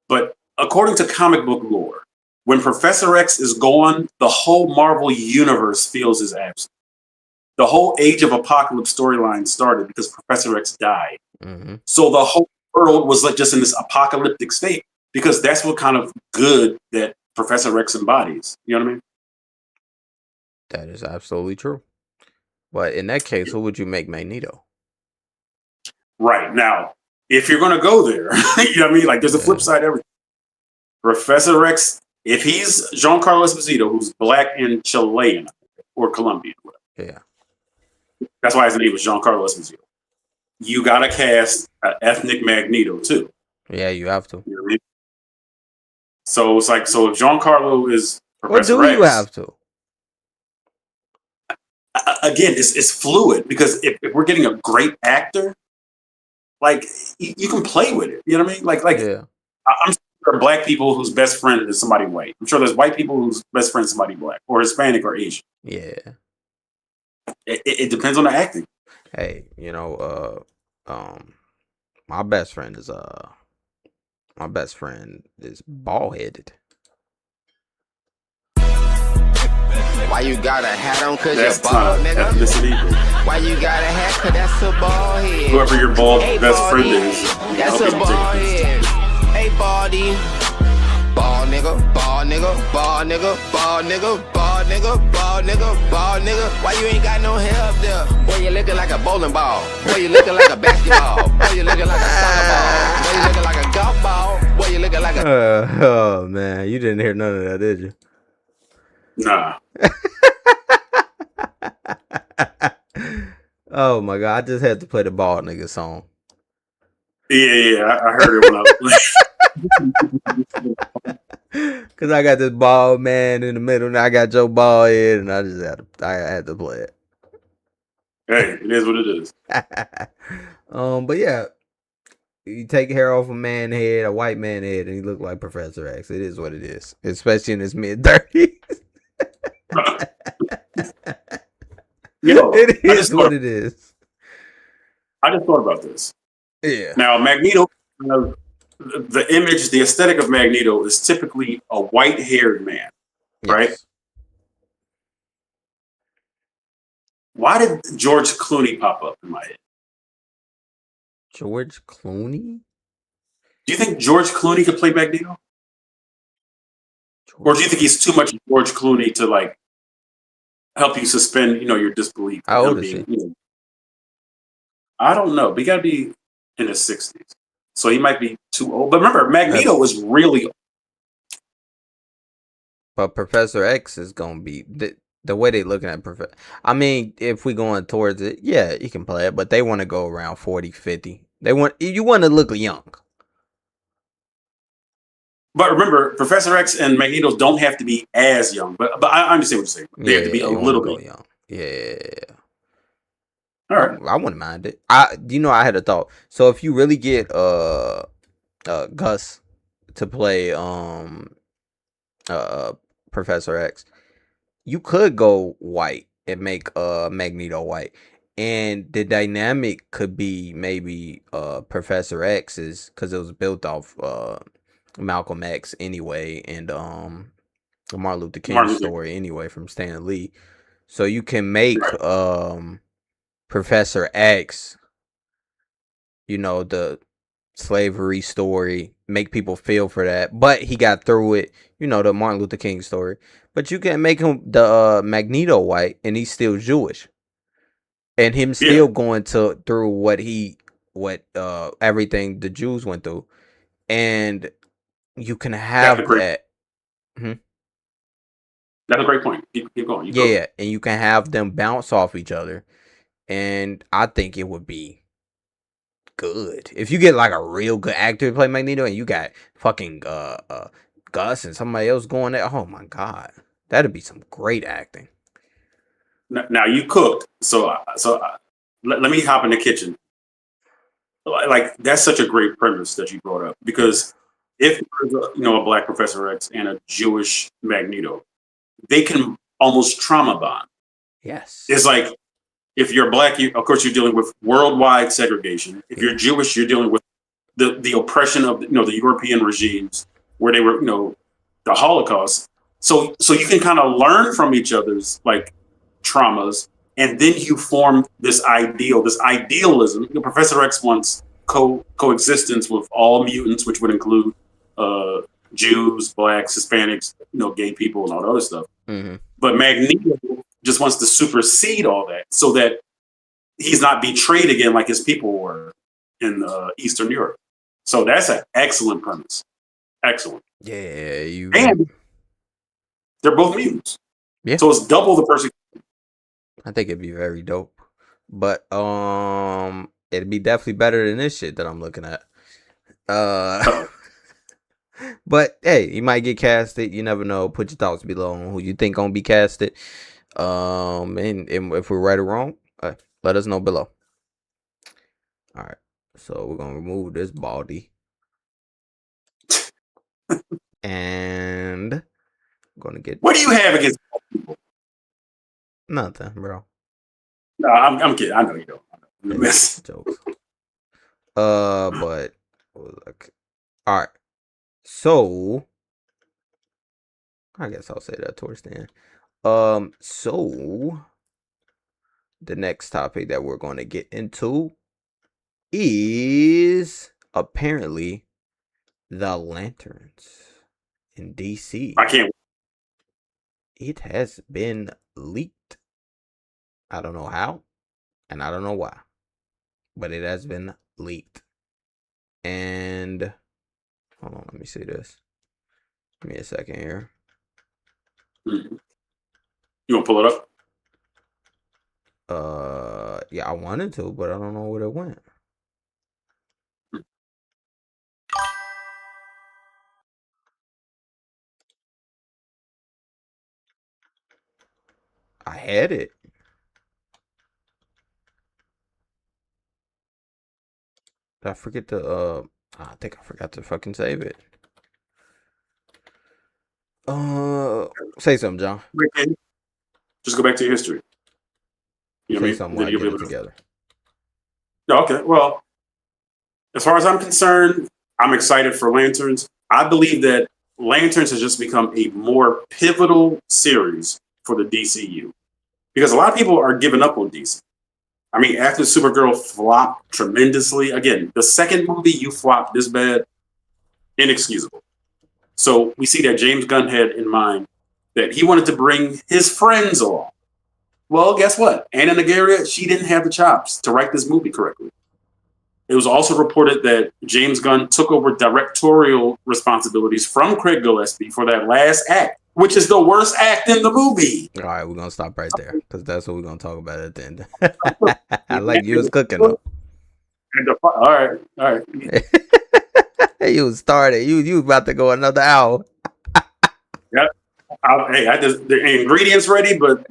But according to comic book lore, when Professor X is gone, the whole Marvel universe feels his absence. The whole Age of Apocalypse storyline started because Professor X died. Mm-hmm. So the whole world was like just in this apocalyptic state because that's what kind of good that Professor X embodies. You know what I mean? That is absolutely true. But in that case, who would you make Magneto? Right. Now, if you're going to go there, you know what I mean? Like, there's a flip side to everything. Professor X, if he's Giancarlo Esposito, who's black and Chilean or Colombian, whatever. Yeah. That's why his name was Giancarlo Esposito. You got to cast an ethnic Magneto, too. Yeah, you have to. You know what I mean? So it's like, so if Giancarlo is Professor What do X, you have to? Again, it's fluid because if we're getting a great actor, like you can play with it. You know what I mean? Like yeah. I'm sure there are black people whose best friend is somebody white. I'm sure there's white people whose best friend is somebody black or Hispanic or Asian. Yeah. It depends on the acting. Hey, my best friend is bald headed. Why you got a hat on? Cause That's you're not bald, an nigga. ethnicity. Why you got a hat? Cause that's a bald head. Whoever your bald Hey, best bald friend head. is, That's I'll a be bald taking head. Hey, baldy. Bald nigga, bald nigga, bald nigga, bald nigga, bald nigga, bald nigga, bald nigga. Why you ain't got no hair up there? Boy, you looking like a bowling ball. Boy, you looking like a basketball. Boy, you looking like a soccer ball. Boy, you looking like a golf ball. Boy, you looking like a... Oh man, you didn't hear none of that, did you? Nah. Oh my god, I just had to play the bald nigga song. Yeah, I heard it when I was Cause I got this bald man in the middle, and I got Joe bald head, and I had to play it. Hey, it is what it is. But yeah, you take hair off a man head, a white man head, and he look like Professor X. It is what it is, especially in his mid-30s. Yo, It is what it is. I just thought about this. Yeah. Now, Magneto, the image, the aesthetic of Magneto is typically a white-haired man, right? Yes. Why did George Clooney pop up in my head? George Clooney? Do you think George Clooney could play Magneto? Or do you think he's too much George Clooney to like help you suspend, your disbelief? How old is he? I don't know, but he got to be in his 60s, so he might be too old. But remember, Magneto was really old. But Professor X is gonna be the way they looking at Professor. I mean, if we going towards it, yeah, you can play it, but they want to go around 40, 50. You want to look young. But remember, Professor X and Magneto don't have to be as young. But I understand what you're saying. They have to be a little bit young. Yeah. All right. I wouldn't mind it. I had a thought. So if you really get Gus to play Professor X, you could go white and make Magneto white. And the dynamic could be maybe Professor X's, because it was built off Malcolm X anyway, and the Martin Luther King story anyway from Stan Lee. So you can make Professor X, the slavery story, make people feel for that, but he got through it, the Martin Luther King story. But you can make him the Magneto white, and he's still Jewish, and him still going through what everything the Jews went through, and you can have that. That's a great point. Keep going. Yeah, and you can have them bounce off each other, and I think it would be good if you get like a real good actor to play Magneto, and you got fucking Gus and somebody else going there. Oh my god, that'd be some great acting. Now you cooked, so let me hop in the kitchen. Like, that's such a great premise that you brought up, because if there's a black Professor X and a Jewish Magneto, they can almost trauma bond. Yes, it's like, if you're black, of course you're dealing with worldwide segregation. If you're Jewish, you're dealing with the oppression of the European regimes where they were the Holocaust. So you can kind of learn from each other's like traumas, and then you form this idealism. Professor X wants coexistence with all mutants, which would include Jews, blacks, Hispanics, gay people, and all the other stuff. Mm-hmm. But Magneto just wants to supersede all that, so that he's not betrayed again like his people were in Eastern Europe. So that's an excellent premise. Excellent. Yeah, and they're both mutants. Yeah. So it's double the persecution. I think it'd be very dope. But it'd be definitely better than this shit that I'm looking at. But hey, you might get casted. You never know. Put your thoughts below on who you think gonna be casted. And if we're right or wrong, let us know below. All right. So we're gonna remove this baldy. And I'm gonna get. What do you have against people? Nothing, bro. No, I'm kidding. I know you don't. Miss jokes. But okay. All right. So I guess I'll say that towards the end. So the next topic that we're going to get into is apparently the lanterns in DC. I can't. It has been leaked. I don't know how, and I don't know why, but it has been leaked. And hold on, let me see this. Give me a second here. You want to pull it up? Yeah, I wanted to, but I don't know where it went. I had it. Did I forget to I think I forgot to fucking save it. Say something, John. Just go back to your history. You know Say something while I get it together. Okay, well, as far as I'm concerned, I'm excited for Lanterns. I believe that Lanterns has just become a more pivotal series for the DCU. Because a lot of people are giving up on DC. I mean, after Supergirl flopped tremendously, again, the second movie you flopped this bad, inexcusable. So we see that James Gunn had in mind that he wanted to bring his friends along. Well, guess what? Anna Nagaria, she didn't have the chops to write this movie correctly. It was also reported that James Gunn took over directorial responsibilities from Craig Gillespie for that last act, which is the worst act in the movie. All right, we're going to stop right there because that's what we're going to talk about at the end. I like you was cooking though. All right. You was started. You was about to go another hour. Yep. I just the ingredients ready, but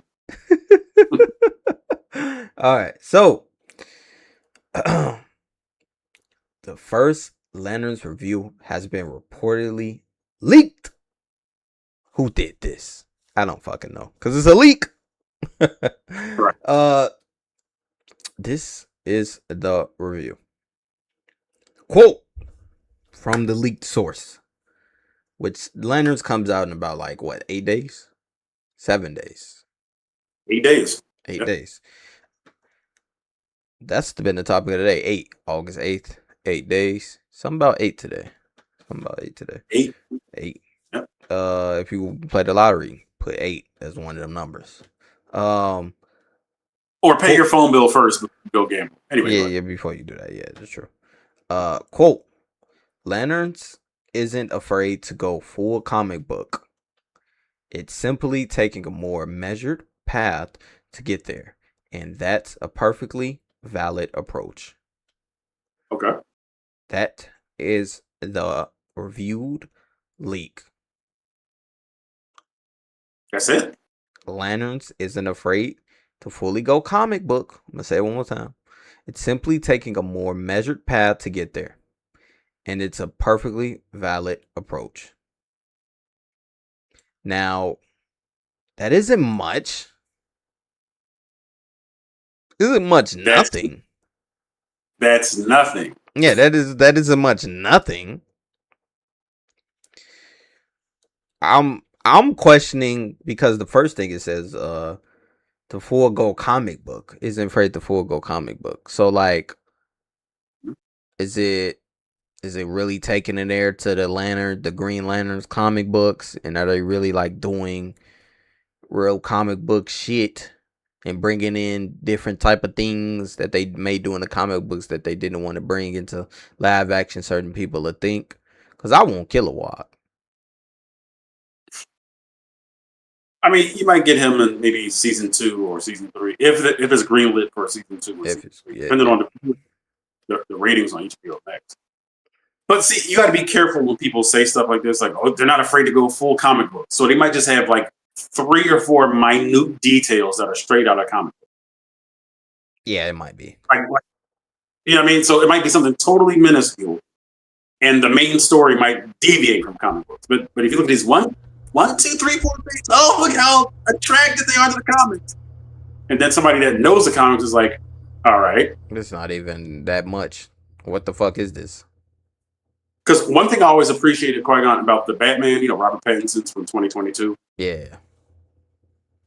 all right. So the first Lanterns review has been reportedly leaked. Who did this? I don't fucking know because it's a leak. Right. This is the review. Quote from the leaked source, which Lanterns comes out in about 8 days? 7 days. 8 days. 8 days. That's been the topic of the day. August 8th. 8 days. Something about 8 today. 8. 8. Yep. If you play the lottery, put 8 as one of them numbers. Or pay your phone bill first before you go gamble. Anyway. Yeah, before you do that. Yeah, that's true. Quote, Lanterns isn't afraid to go full comic book. It's simply taking a more measured path to get there. And that's a perfectly valid approach. Okay. That is the reviewed leak. That's it. Lanterns isn't afraid to fully go comic book. I'm going to say it one more time. It's simply taking a more measured path to get there. And it's a perfectly valid approach. Now, that isn't much. Isn't much nothing. That's nothing. Yeah, that isn't much nothing. I'm questioning because the first thing it says to forego comic book isn't afraid to forego comic book. So is it really taking it there to the Green Lanterns comic books, and are they really doing real comic book shit and bringing in different type of things that they may do in the comic books that they didn't want to bring into live action? Certain people would think, because I won't Kilowog. I mean, you might get him in maybe season 2 or season 3 if it's greenlit for season 2 or season 3, depending on the ratings on HBO Max. But see, you got to be careful when people say stuff like this, they're not afraid to go full comic book. So they might just have 3 or 4 minute details that are straight out of comic book. Yeah, it might be. You know what I mean? So it might be something totally minuscule, and the main story might deviate from comic books. But if you look at these 1, 2, 3, 4 things, oh, look how attracted they are to the comics. And then somebody that knows the comics is like, all right. It's not even that much. What the fuck is this? Because one thing I always appreciated quite on about the Batman, Robert Pattinson's from 2022. Yeah.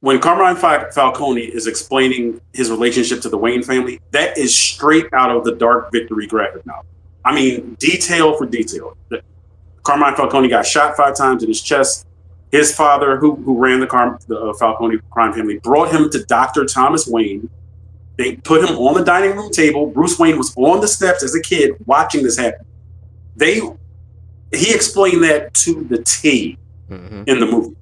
when Carmine Falcone is explaining his relationship to the Wayne family, that is straight out of the Dark Victory graphic novel. I mean, detail for detail. Carmine Falcone got shot 5 times in his chest. His father, who ran the Falcone crime family, brought him to Dr. Thomas Wayne. They put him on the dining room table. Bruce Wayne was on the steps as a kid watching this happen. He explained that to the T in the movie.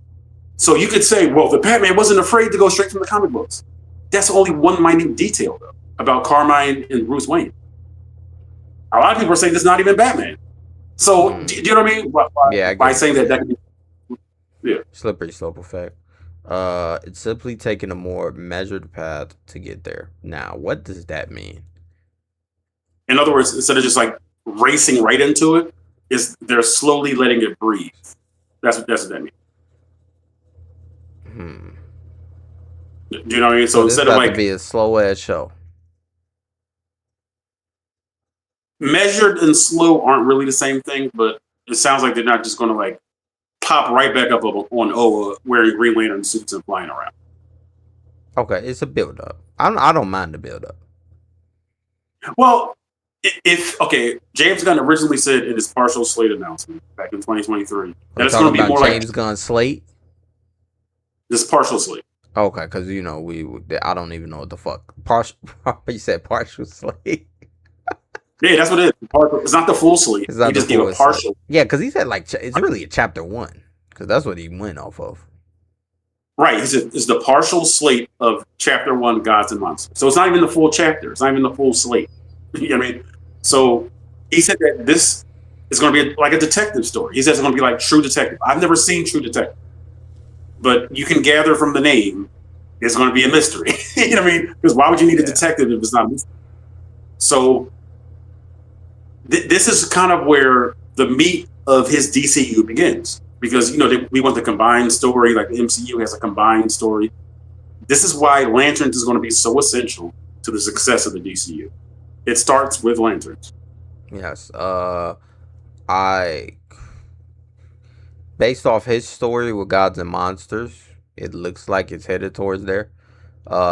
So you could say, well, the Batman wasn't afraid to go straight from the comic books. That's only one minute detail, though, about Carmine and Bruce Wayne. A lot of people are saying this is not even Batman. So, do you know what I mean? By saying that could be... Yeah. Slippery slope effect. It's simply taking a more measured path to get there. Now, what does that mean? In other words, instead of just like racing right into it, they're slowly letting it breathe. That's what that means. Do you know what I mean? So instead of like to be a slow ass show. Measured and slow aren't really the same thing, but it sounds like they're not just going to like pop right back up on Oa wearing Green Lantern suits and flying around. Okay, it's a build up. I don't mind the build up. Well, James Gunn originally said in his partial slate announcement back in 2023 that it's going to be more like James Gunn slate. This partial slate. Okay, because I don't even know what the fuck partial. You said partial slate. Yeah, that's what it is. It's not the full slate. He just gave a partial. Yeah, because he said like it's really a chapter 1 because that's what he went off of. Right, it's the partial slate of chapter 1, Gods and Monsters. So it's not even the full chapter. It's not even the full slate. You know what I mean? So he said that this is going to be like a detective story. He says it's going to be like True Detective. I've never seen True Detective, but you can gather from the name it's going to be a mystery. You know what I mean? Because why would you need a detective if it's not a mystery? So this is kind of where the meat of his DCU begins. Because, we want the combined story, like the MCU has a combined story. This is why Lanterns is going to be so essential to the success of the DCU. It starts with Lanterns. Yes. Based off his story with Gods and Monsters, it looks like it's headed towards there.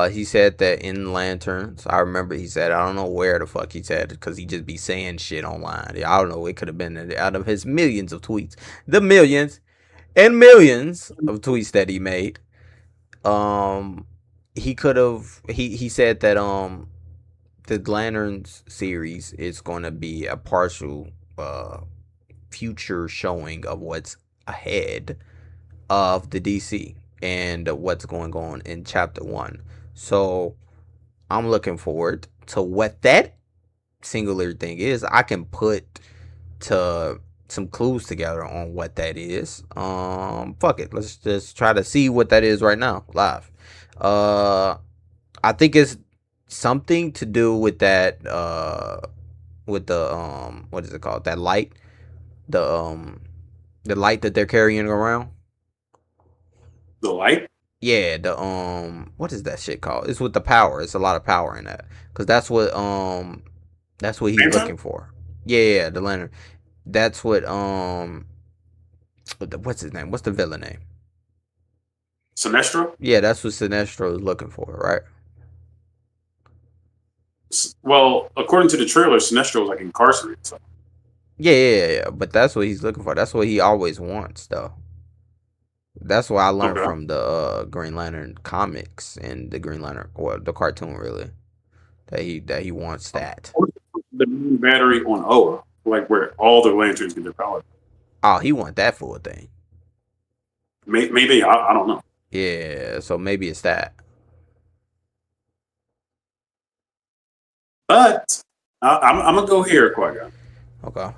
He said that in Lanterns, I remember he said, I don't know where the fuck he said it, because he just be saying shit online. I don't know, it could have been out of his millions of tweets. The millions and millions of tweets that he made. He said that the Lanterns series is going to be a partial future showing of what's ahead of the DC and what's going on in chapter 1. So I'm looking forward to what that singular thing is. I can put some clues together on what that is. Fuck it, let's just try to see what that is right now live. I think it's something to do with that with the what is it called, that light, the light that they're carrying around. The light? Yeah, what is that shit called? It's with the power. It's a lot of power in that, because that's what he's looking for. Yeah, the lantern. That's what what's his name? What's the villain name? Sinestro? Yeah, that's what Sinestro is looking for, right? Well, according to the trailer, Sinestro was like incarcerated. So. Yeah. But that's what he's looking for. That's what he always wants, though. That's what I learned from the Green Lantern comics and the Green Lantern, or the cartoon, really. That he wants that. The main battery on Oa, like where all the lanterns get their power. Oh, he want that full thing. Maybe I don't know. Yeah, so maybe it's that. But I'm gonna go here, Qui-Gon. Okay.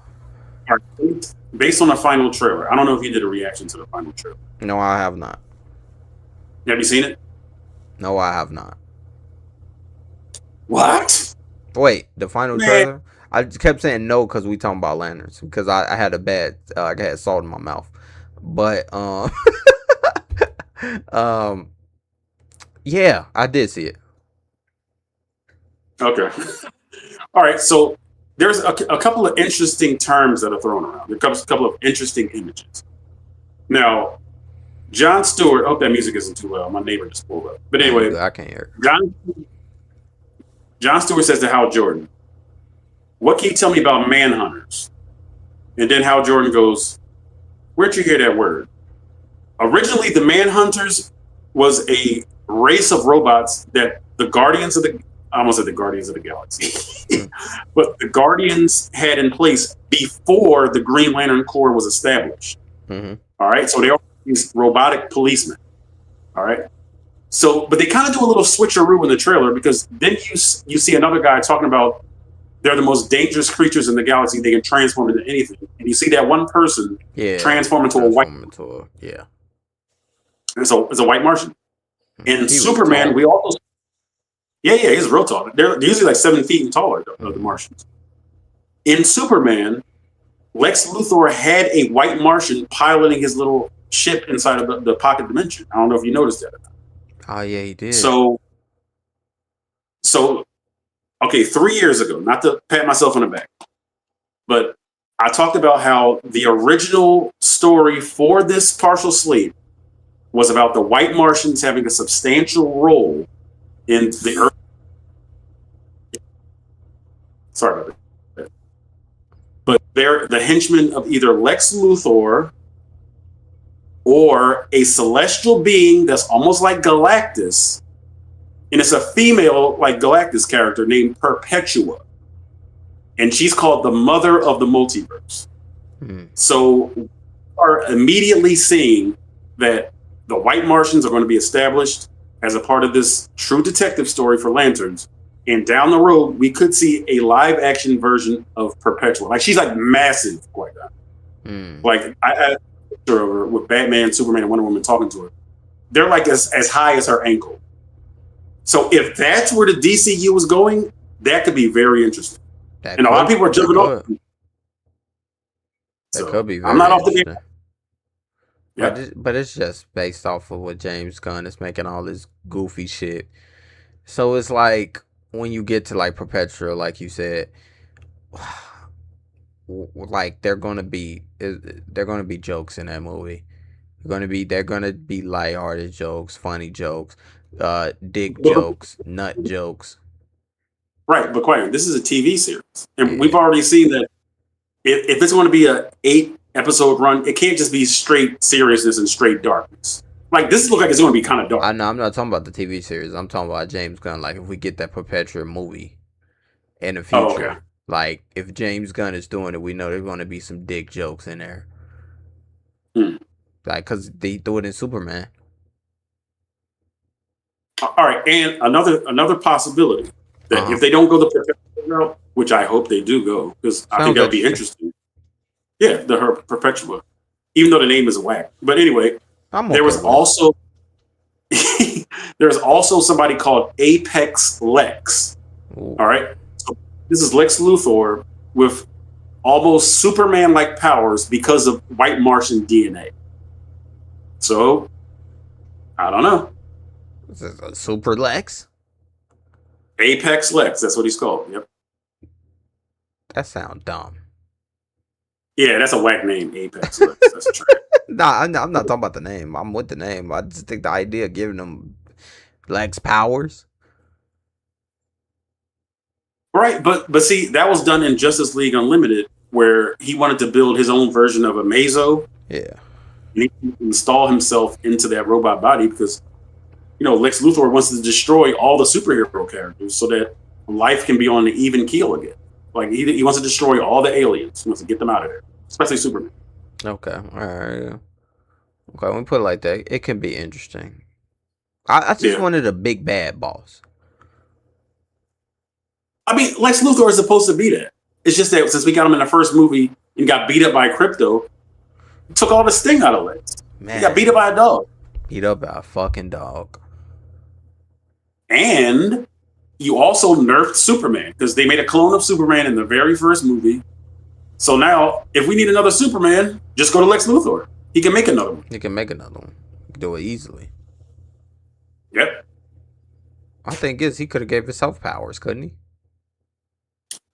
Based on the final trailer, I don't know if you did a reaction to the final trailer. No, I have not. Have you seen it? No, I have not. What? Wait, the final trailer? I just kept saying no because we talking about lanterns, because I had a bad I had salt in my mouth. But yeah, I did see it. Okay. All right, so there's a couple of interesting terms that are thrown around. There's a couple of interesting images. Now, John Stewart. I hope that music isn't too loud. My neighbor just pulled up. But anyway, I can't hear. John Stewart says to Hal Jordan, "What can you tell me about manhunters?" And then Hal Jordan goes, "Where'd you hear that word?" Originally, the manhunters was a race of robots that the Guardians of the I almost said the Guardians of the Galaxy, but the Guardians had in place before the Green Lantern Corps was established. Mm-hmm. All right, so they are these robotic policemen. All right, so but they kind of do a little switcheroo in the trailer because then you see another guy talking about they're the most dangerous creatures in the galaxy. They can transform into anything, and you see that one person transform into a white. Yeah, it's a white Martian. In Superman, tall. we also he's real tall. They're usually like 7 feet and taller, the Martians. In Superman, Lex Luthor had a white Martian piloting his little ship inside of the pocket dimension. I don't know if you noticed that or not. Oh yeah, he did. So okay, 3 years ago, not to pat myself on the back, but I talked about how the original story for this partial slate was about the white Martians having a substantial role in the Earth. Sorry about that. But they're the henchmen of either Lex Luthor or a celestial being that's almost like Galactus. And it's a female like Galactus character named Perpetua. And she's called the mother of the multiverse. So we are immediately seeing that the white Martians are going to be established as a part of this true detective story for Lanterns. And down the road, we could see a live action version of Perpetua. Like she's like massive like that. Like I had a picture of her with Batman, Superman, and Wonder Woman talking to her. They're like as high as her ankle. So if that's where the DCU is going, that could be very interesting. And a lot of people are jumping off. That could be very I'm not off the interesting. game. Yeah. But it's just based off of what James Gunn is making all this goofy shit. So it's like when you get to like Perpetua, like you said, like they're gonna be jokes in that movie. They're gonna be lighthearted jokes, funny jokes, dick jokes, nut jokes. Right, but quite this is a TV series, and we've already seen that if it's going to be a 8-episode run, it can't just be straight seriousness and straight darkness. Like this looks like it's going to be kind of dark. I know. I'm not talking about the TV series. I'm talking about James Gunn. Like if we get that Perpetua movie in the future, like if James Gunn is doing it, we know there's going to be some dick jokes in there. Like because they threw it in Superman. All right, and another possibility that if they don't go the Perpetua route, which I hope they do go, because I think that'll be interesting. Yeah, her Perpetua, even though the name is whack. But anyway, there was also there's also somebody called Apex Lex. All right, so this is Lex Luthor with almost Superman-like powers because of white Martian DNA. So I don't know. Is this a Super Lex? Apex Lex, that's what he's called. Yep. That sounds dumb. Yeah, that's a whack name, Apex Lex. That's true. Nah, I'm not talking about the name. I'm with the name. I just think the idea of giving them Lex powers. Right, but see, that was done in Justice League Unlimited, where he wanted to build his own version of a Mazo. Yeah. And he install himself into that robot body because, Lex Luthor wants to destroy all the superhero characters so that life can be on the even keel again. Like he wants to destroy all the aliens. He wants to get them out of there, especially Superman. Okay, all right. Okay, when we put it like that, it can be interesting. I just wanted a big bad boss. I mean, Lex Luthor is supposed to be that. It's just that since we got him in the first movie and got beat up by Crypto, it took all the sting out of Lex. Man, he got beat up by a dog. Beat up by a fucking dog. And you also nerfed Superman because they made a clone of Superman in the very first movie. So now, if we need another Superman, just go to Lex Luthor. He can make another one. He can make another one. He can do it easily. Yep. I think he could have gave himself powers, couldn't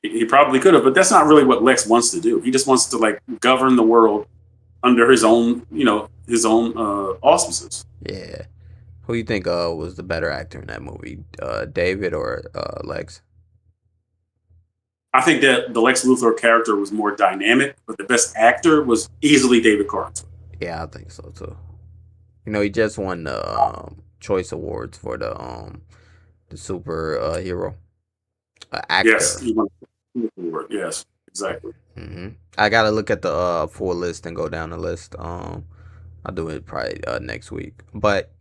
he? He probably could have, but that's not really what Lex wants to do. He just wants to govern the world under his own, his own auspices. Yeah. Who you think was the better actor in that movie, David or Lex? I think that the Lex Luthor character was more dynamic, but the best actor was easily David Carter. Yeah, I think so too. You know, he just won the Choice Awards for the super hero actor. Yes, he won the award. Yes, exactly. I gotta look at the full list and go down the list. I'll do it probably next week. But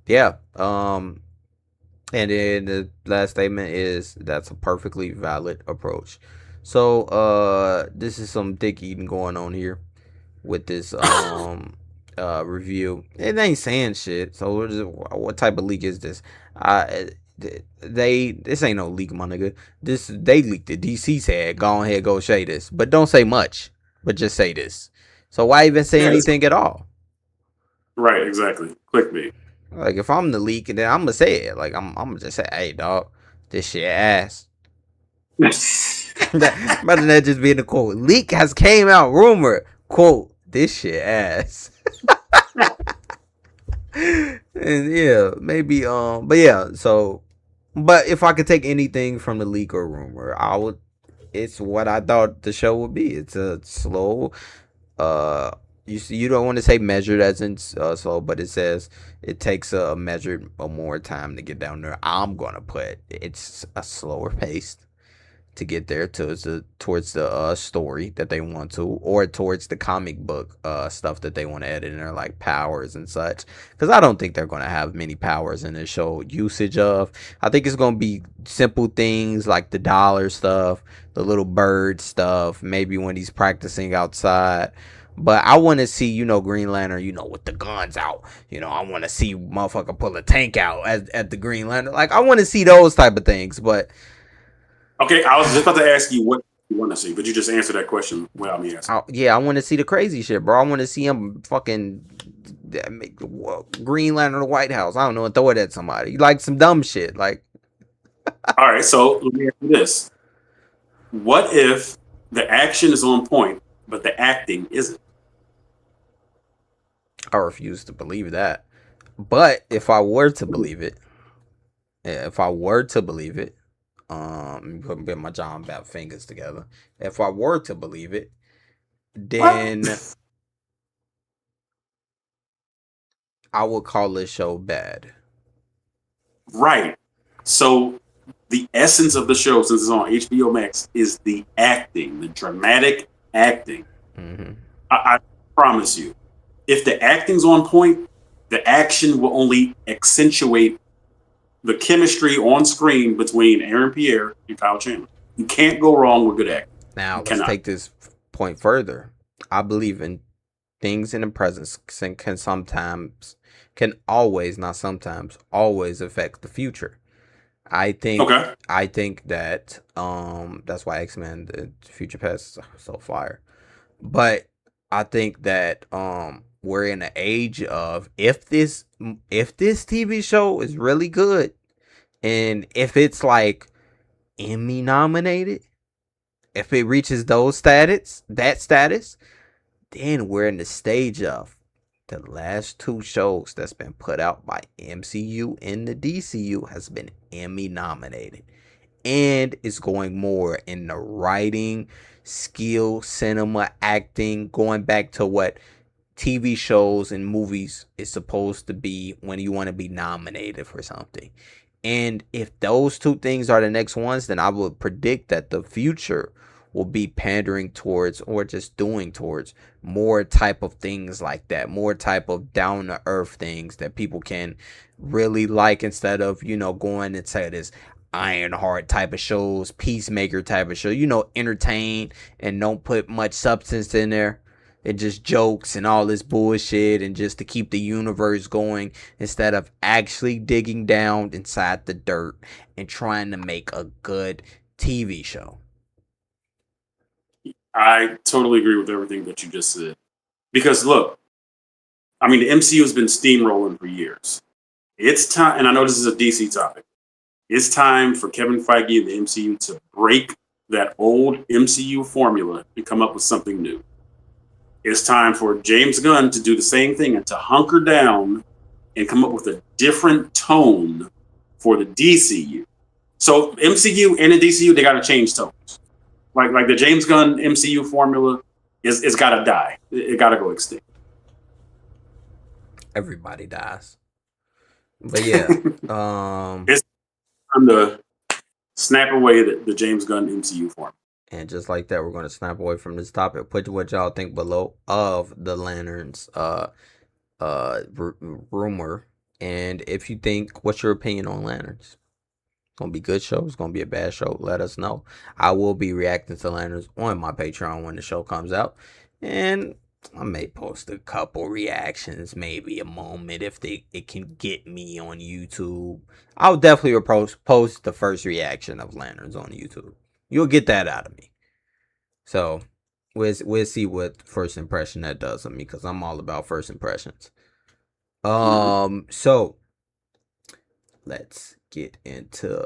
yeah, and then the last statement is that's a perfectly valid approach. So this is some dick eating going on here with this review. It ain't saying shit. So what type of leak is this? This ain't no leak, my nigga. They leaked it. DC said, go ahead, go say this, but don't say much, but just say this. So why even say anything at all? Right, exactly. Clickbait. Like if I'm the leak, and then I'm gonna say it. Like I'm gonna just say, hey dog, this shit ass. Rather than that just being the quote. Leak has came out, rumor, quote, this shit ass. And yeah, maybe but yeah, so but if I could take anything from the leak or rumor, I would it's what I thought the show would be. It's a slow you don't want to say measured as in slow, but it says it takes a measured or more time to get down there. I'm gonna put it's a slower pace to get there towards the story that they want to, or towards the comic book stuff that they want to edit in there, like powers and such. Because I don't think they're gonna have many powers in the show usage of. I think it's gonna be simple things like the dollar stuff, the little bird stuff, maybe when he's practicing outside. But I want to see, Green Lantern, with the guns out. I want to see motherfucker pull a tank out at the Green Lantern. Like, I want to see those type of things, but... Okay, I was just about to ask you what you want to see, but you just answered that question without me asking. I want to see the crazy shit, bro. I want to see him fucking Green Lantern the White House. I don't know, and throw it at somebody. Like some dumb shit. Like, all right, so let me ask you this. What if the action is on point, but the acting isn't? I refuse to believe that. But if I were to believe it, put my John Bat fingers together. If I were to believe it, then I would call this show bad. Right. So the essence of the show, since it's on HBO Max, is the acting, the dramatic acting. Mm-hmm. I promise you, if the acting's on point, the action will only accentuate the chemistry on screen between Aaron Pierre and Kyle Chandler. You can't go wrong with good acting. Now, let's take this point further. I believe in things in the present always affect the future. I think that that's why X-Men the Future Past is so fire. But I think that we're in an age of if this TV show is really good, and if it's like Emmy nominated, if it reaches that status, then we're in the stage of the last two shows that's been put out by MCU and the DCU has been Emmy nominated, and it's going more in the writing, skill, cinema, acting, going back to what TV shows and movies is supposed to be when you want to be nominated for something. And if those two things are the next ones, then I would predict that the future will be pandering towards, or just doing towards, more type of things like that, more type of down to earth things that people can really like, instead of going and say this Ironheart type of shows, Peacemaker type of show, entertain and don't put much substance in there. It just jokes and all this bullshit, and just to keep the universe going, instead of actually digging down inside the dirt and trying to make a good TV show. I totally agree with everything that you just said. Because look, I mean, the MCU has been steamrolling for years. It's time, and I know this is a DC topic. It's time for Kevin Feige and the MCU to break that old MCU formula and come up with something new. it's time for James Gunn to do the same thing and to hunker down and come up with a different tone for the DCU. So MCU and the DCU, they got to change tones. Like the James Gunn MCU formula is got to die. It got to go extinct. Everybody dies. But yeah, it's time to snap away the James Gunn MCU formula. And just like that, we're going to snap away from this topic. Put what y'all think below of the Lanterns rumor. And if you think, what's your opinion on Lanterns? It's going to be a good show. It's going to be a bad show. Let us know. I will be reacting to Lanterns on my Patreon when the show comes out. And I may post a couple reactions, maybe a moment if it can get me on YouTube. I'll definitely post the first reaction of Lanterns on YouTube. You'll get that out of me. So we'll see what first impression that does of me, because I'm all about first impressions. So let's get into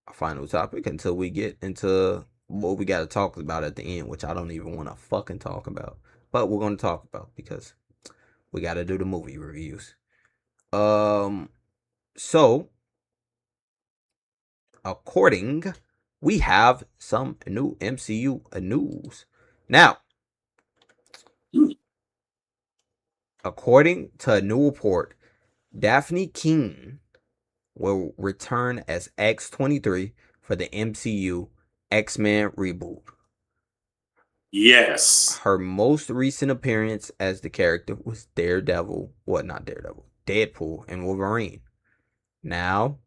our final topic until we get into what we got to talk about at the end, which I don't even want to fucking talk about, but we're going to talk about because we got to do the movie reviews. So we have some new MCU news. Now, according to a new report, Daphne King will return as X-23 for the MCU X-Men reboot. Yes. Her most recent appearance as the character was Deadpool and Wolverine. Now,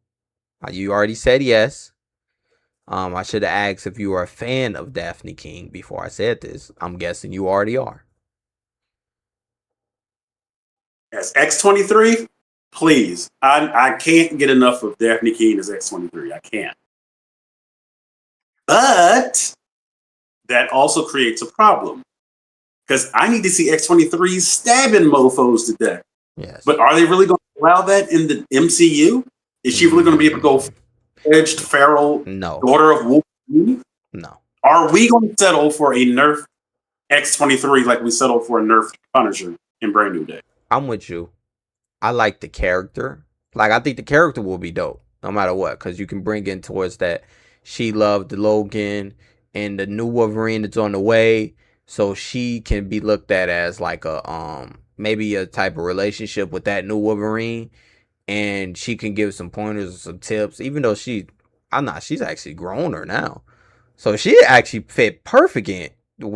you already said yes. I should have asked if you are a fan of Daphne King before I said this. I'm guessing you already are. As X-23, please. I can't get enough of Daphne King as X-23. I can't. But that also creates a problem, because I need to see X-23 stabbing mofos to death. Yes. But are they really going to allow that in the MCU? Is she really going to be able to go edged feral daughter of Wolverine? No. Are we going to settle for a nerf X-23 like we settled for a nerf Punisher in Brand New Day? I'm with you. I like the character. Like, I think the character will be dope no matter what, because you can bring in towards that she loved Logan and the new Wolverine that's on the way, so she can be looked at as like a maybe a type of relationship with that new Wolverine, and she can give some pointers and some tips, even though she's actually grown her now, so she actually fit perfect in.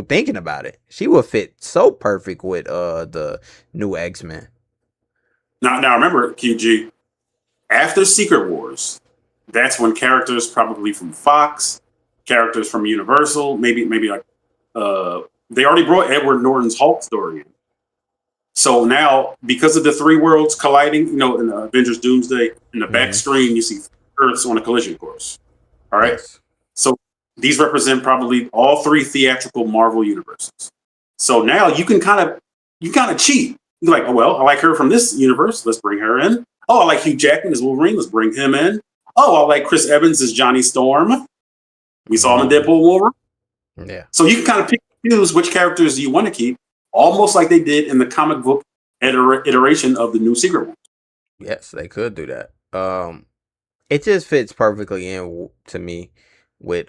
Thinking about it, she would fit so perfect with the new X-Men. Now remember, QG, after Secret Wars, that's when characters probably from Fox, characters from Universal, maybe like they already brought Edward Norton's Hulk story in. So now, because of the three worlds colliding, in the Avengers Doomsday, in the back screen, you see Earths on a collision course. All right. Yes. So these represent probably all three theatrical Marvel universes. So now you can kind of cheat. You're like, oh, well, I like her from this universe. Let's bring her in. Oh, I like Hugh Jackman as Wolverine. Let's bring him in. Oh, I like Chris Evans as Johnny Storm. We saw him in Deadpool Wolverine. Yeah. So you can kind of pick and choose which characters you want to keep, almost like they did in the comic book iteration of the new Secret Wars. Yes, they could do that. It just fits perfectly in to me with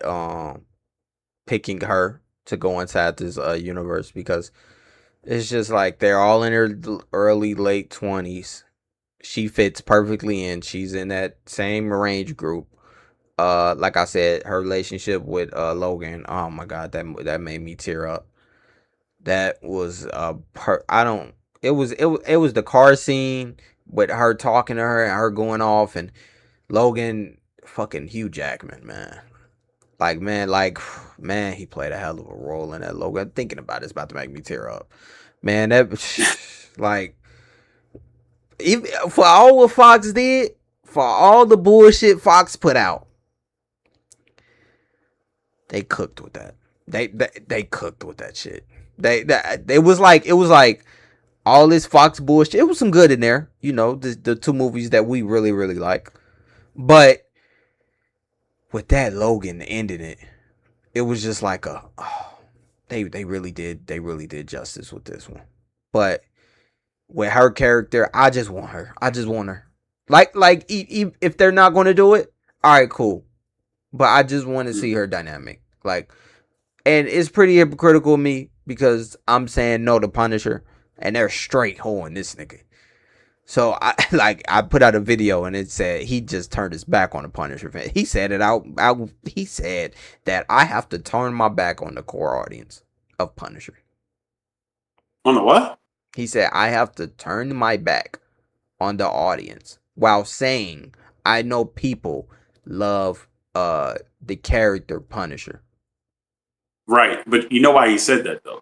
picking her to go inside this universe, because it's just like they're all in her late 20s. She fits perfectly in. She's in that same range group. Like I said, her relationship with Logan. Oh my God, that made me tear up. That was It was the car scene with her talking to her and her going off, and Logan, fucking Hugh Jackman, man. Man, he played a hell of a role in that Logan. Thinking about it's about to make me tear up. Man, that even for all what Fox did, for all the bullshit Fox put out, they cooked with that. They cooked with that shit. It was like all this Fox bullshit. It was some good in there, the two movies that we really, really like. But with that Logan ending it was just like they really did justice with this one. But with her character, I just want her. Like if they're not going to do it, all right, cool. But I just want to see her dynamic. Like, and it's pretty hypocritical of me because I'm saying no to Punisher, and they're straight hoeing this nigga. So I put out a video and it said he just turned his back on the Punisher fan. He said it out. He said that I have to turn my back on the core audience of Punisher. On the what? He said I have to turn my back on the audience while saying I know people love the character Punisher. Right, but you know why he said that though?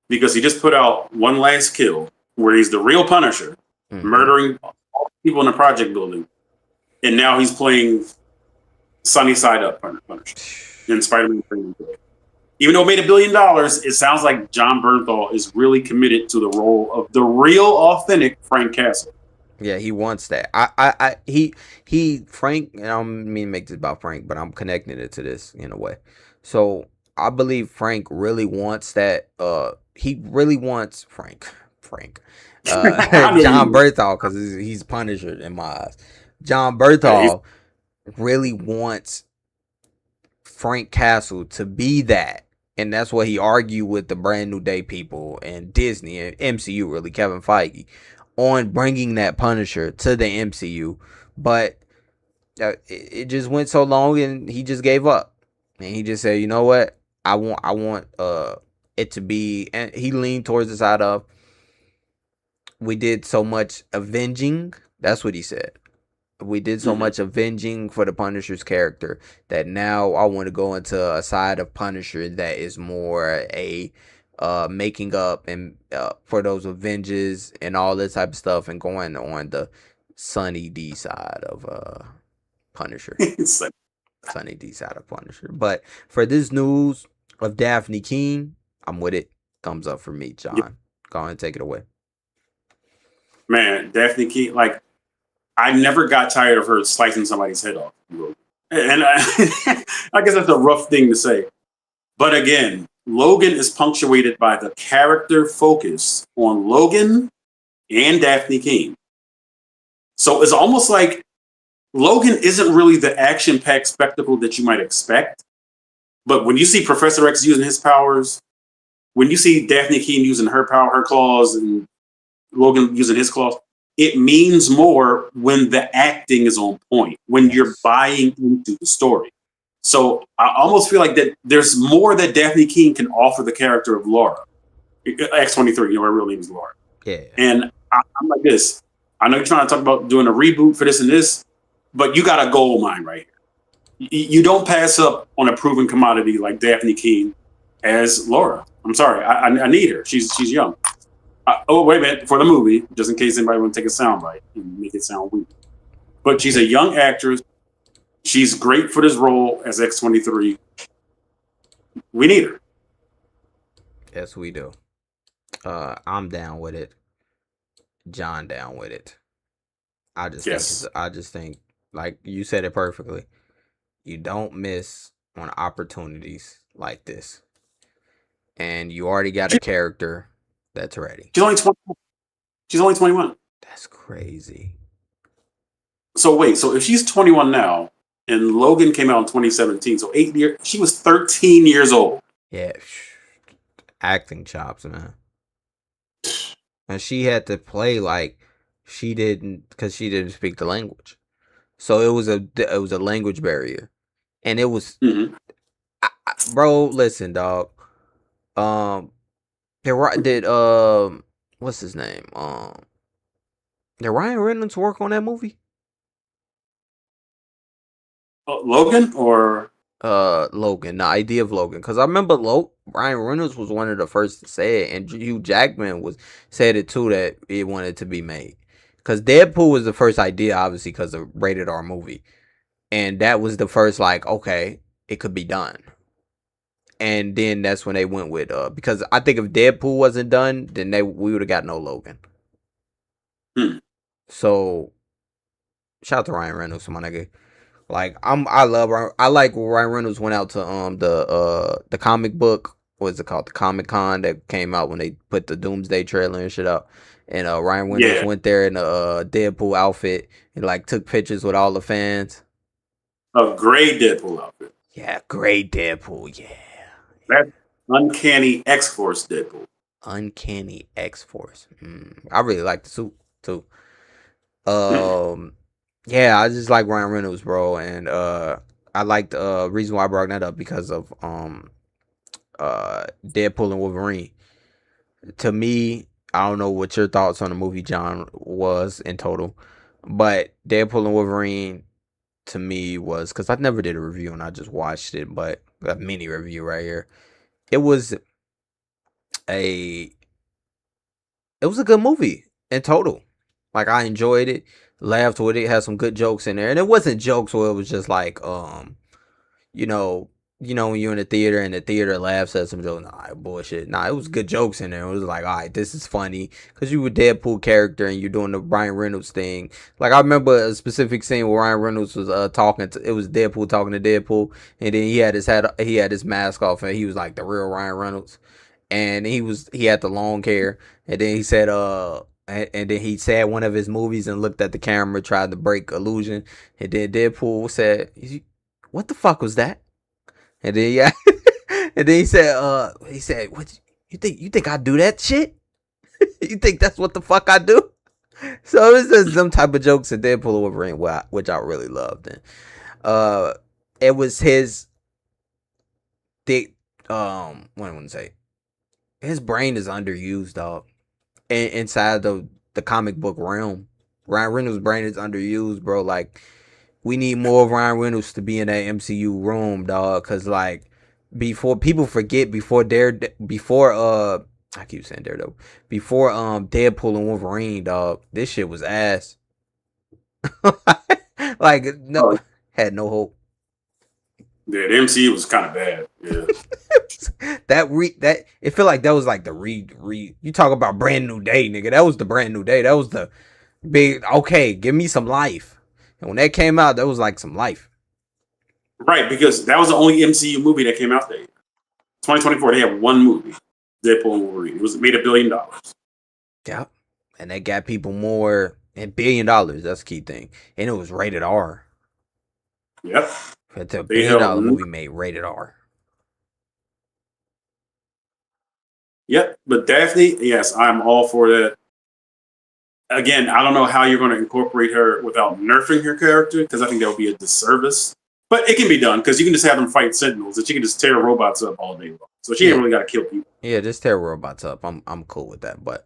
Because he just put out One Last Kill, where he's the real Punisher, murdering all people in the project building, and now he's playing Sunny Side Up Punisher in Spider-Man 3. Even though it made $1 billion, it sounds like John Bernthal is really committed to the role of the real, authentic Frank Castle. Yeah, he wants that. Frank, and I don't mean to make this about Frank, but I'm connecting it to this in a way. So I believe Frank really wants that. He really wants Frank. John Bernthal, because he's Punisher in my eyes. John Bernthal really wants Frank Castle to be that. And that's what he argued with the Brand New Day people and Disney and MCU, really, Kevin Feige, on bringing that Punisher to the MCU. But it just went so long and he just gave up. And he just said, you know what? I want it to be, and he leaned towards the side of, we did so much avenging. That's what he said. We did so much avenging for the Punisher's character that now I want to go into a side of Punisher that is more a making up and for those avenges and all this type of stuff, and going on the Sunny D side of Punisher. Sunny D side of Punisher. But for this news of Daphne Keene, I'm with it. Thumbs up for me, John. Yep. Go ahead and take it away. Man, Daphne Keene, like, I never got tired of her slicing somebody's head off. And I guess that's a rough thing to say. But again, Logan is punctuated by the character focus on Logan and Daphne Keene. So it's almost like Logan isn't really the action-packed spectacle that you might expect. But when you see Professor X using his powers, when you see Daphne Keene using her power, her claws, and Logan using his claws, it means more when the acting is on point, when you're buying into the story. So I almost feel like that there's more that Daphne Keene can offer the character of Laura. X-23, you know, her real name is Laura. Yeah. And I'm like this. I know you're trying to talk about doing a reboot for this and this, but you got a gold mine right here. You don't pass up on a proven commodity like Daphne Keene as Laura. I'm sorry. I need her. She's young. Oh, wait a minute. For the movie, just in case anybody want to take a soundbite and make it sound weird. But she's a young actress. She's great for this role as X-23. We need her. Yes, we do. I'm down with it. John down with it. I just think, like you said it perfectly. You don't miss on opportunities like this. And you already got a character that's ready. She's only 21. That's crazy. So wait, so if she's 21 now, and Logan came out in 2017, so 8 years, she was 13 years old. Yeah, acting chops, man. And she had to play like she didn't, because she didn't speak the language. So it was a language barrier, and it was, bro. Listen, dog. What's his name? Did Ryan Reynolds work on that movie? Logan or Logan, the idea of Logan, because I remember Ryan Reynolds was one of the first to say it, and Hugh Jackman said it too, that it wanted to be made. Because Deadpool was the first idea, obviously, because of rated R movie, and that was the first, like, okay, it could be done. And then that's when they went with because I think if Deadpool wasn't done, then we would have got no Logan. So shout out to Ryan Reynolds, my nigga. Like I like when Ryan Reynolds went out to the comic book what's it called, the Comic-Con that came out when they put the Doomsday trailer and shit up. And Ryan Reynolds went there in a Deadpool outfit and like took pictures with all the fans. A gray Deadpool outfit. Yeah, great Deadpool. Yeah. That uncanny X-Force Deadpool. Uncanny X-Force. I really like the suit too. Yeah, I just like Ryan Reynolds, bro, and I like the reason why I brought that up because of Deadpool and Wolverine. To me, I don't know what your thoughts on the movie, John, was in total, but Deadpool and Wolverine to me was, because I never did a review and I just watched it, but a mini review right here. It was a good movie in total. Like, I enjoyed it, laughed with it, had some good jokes in there, and it wasn't jokes where it was just like you know when you're in the theater and the theater laughs at some jokes. Nah, bullshit. Nah, it was good jokes in there. It was like, all right, this is funny because you were Deadpool character and you're doing the Ryan Reynolds thing. Like, I remember a specific scene where Ryan Reynolds was it was Deadpool talking to Deadpool, and then he had his mask off, and he was like the real Ryan Reynolds, and he had the long hair, and then he said and then he said one of his movies and looked at the camera, tried to break illusion, and then Deadpool said, "What the fuck was that?" And then and then he said, "What you think I do that shit? You think that's what the fuck I do?" So it's just some type of jokes in Deadpool and Wolverine, which I really loved. And it was his thick. What I want to say, his brain is underused, dog. Inside the comic book realm, Ryan Reynolds' brain is underused, bro. Like, we need more of Ryan Reynolds to be in that MCU room, dog. Cause like, before people forget, before I keep saying Daredevil, before Deadpool and Wolverine, dog, this shit was ass. Like, no, had no hope. Yeah, the MCU was kind of bad. Yeah. that it felt like that was like the you talk about brand new day, nigga. That was the brand new day. That was the big, okay, give me some life. And when that came out, that was like some life. Right, because that was the only MCU movie that came out that year. 2024, they had one movie, Deadpool and Wolverine. It made $1 billion. Yeah. And that got people more, and $1 billion, that's the key thing. And it was rated R. Yep. It's a $1 billion movie made rated R. Yep, but Daphne, yes, I'm all for that. Again, I don't know how you're going to incorporate her without nerfing her character, because I think that would be a disservice. But it can be done, because you can just have them fight Sentinels, and she can just tear robots up all day long. So she ain't really got to kill people. Yeah, just tear robots up. I'm cool with that. But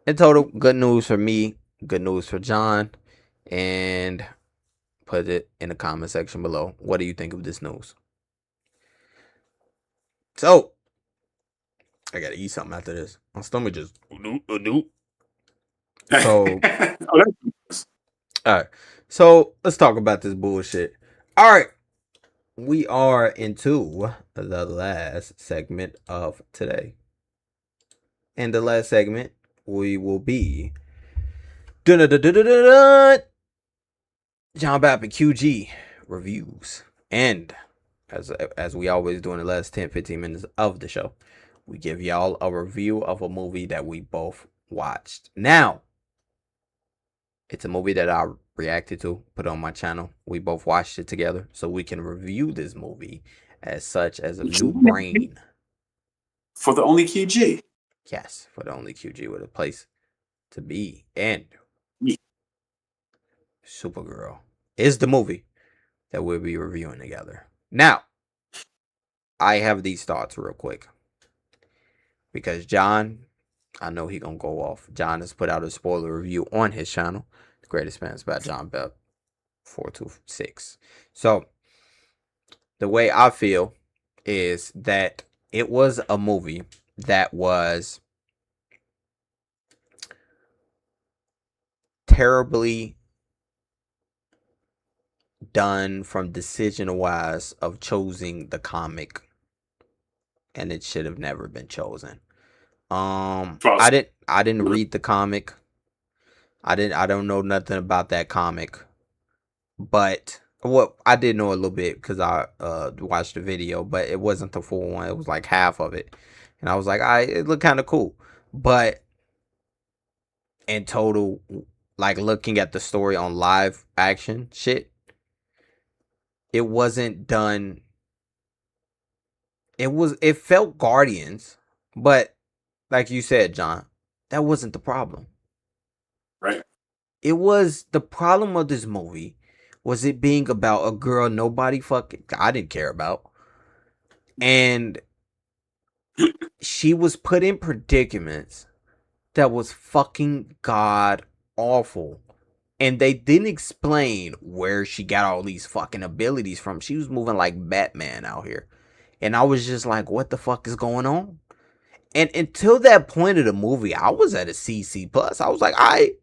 in total, good news for me, good news for John, and put it in the comment section below. What do you think of this news? So, I gotta eat something after this. My stomach just So, alright. So let's talk about this bullshit. Alright. We are into the last segment of today. And the last segment, we will be John Baptist QG reviews. And as we always do in the last 10-15 minutes of the show, we give y'all a review of a movie that we both watched. Now, it's a movie that I reacted to, put on my channel. We both watched it together, so we can review this movie as such as a new brain. For the only QG. Yes, for the only QG with a place to be. And Supergirl is the movie that we'll be reviewing together. Now, I have these thoughts real quick. Because John, I know he gonna go off. John has put out a spoiler review on his channel, The Greatest Fans by John Bell 426. So the way I feel is that it was a movie that was terribly done from decision wise of choosing the comic, and it should have never been chosen. I didn't read the comic. I don't know nothing about that comic. But I did know a little bit because I watched the video, but it wasn't the full one. It was like half of it. And I was like, it looked kind of cool. But in total, like looking at the story on live action shit, it wasn't done. It felt Guardians, but like you said, John, that wasn't the problem. Right. It was the problem of this movie was it being about a girl I didn't care about. And she was put in predicaments that was fucking god awful. And they didn't explain where she got all these fucking abilities from. She was moving like Batman out here. And I was just like, what the fuck is going on? And until that point of the movie, I was at a CC+. I was like,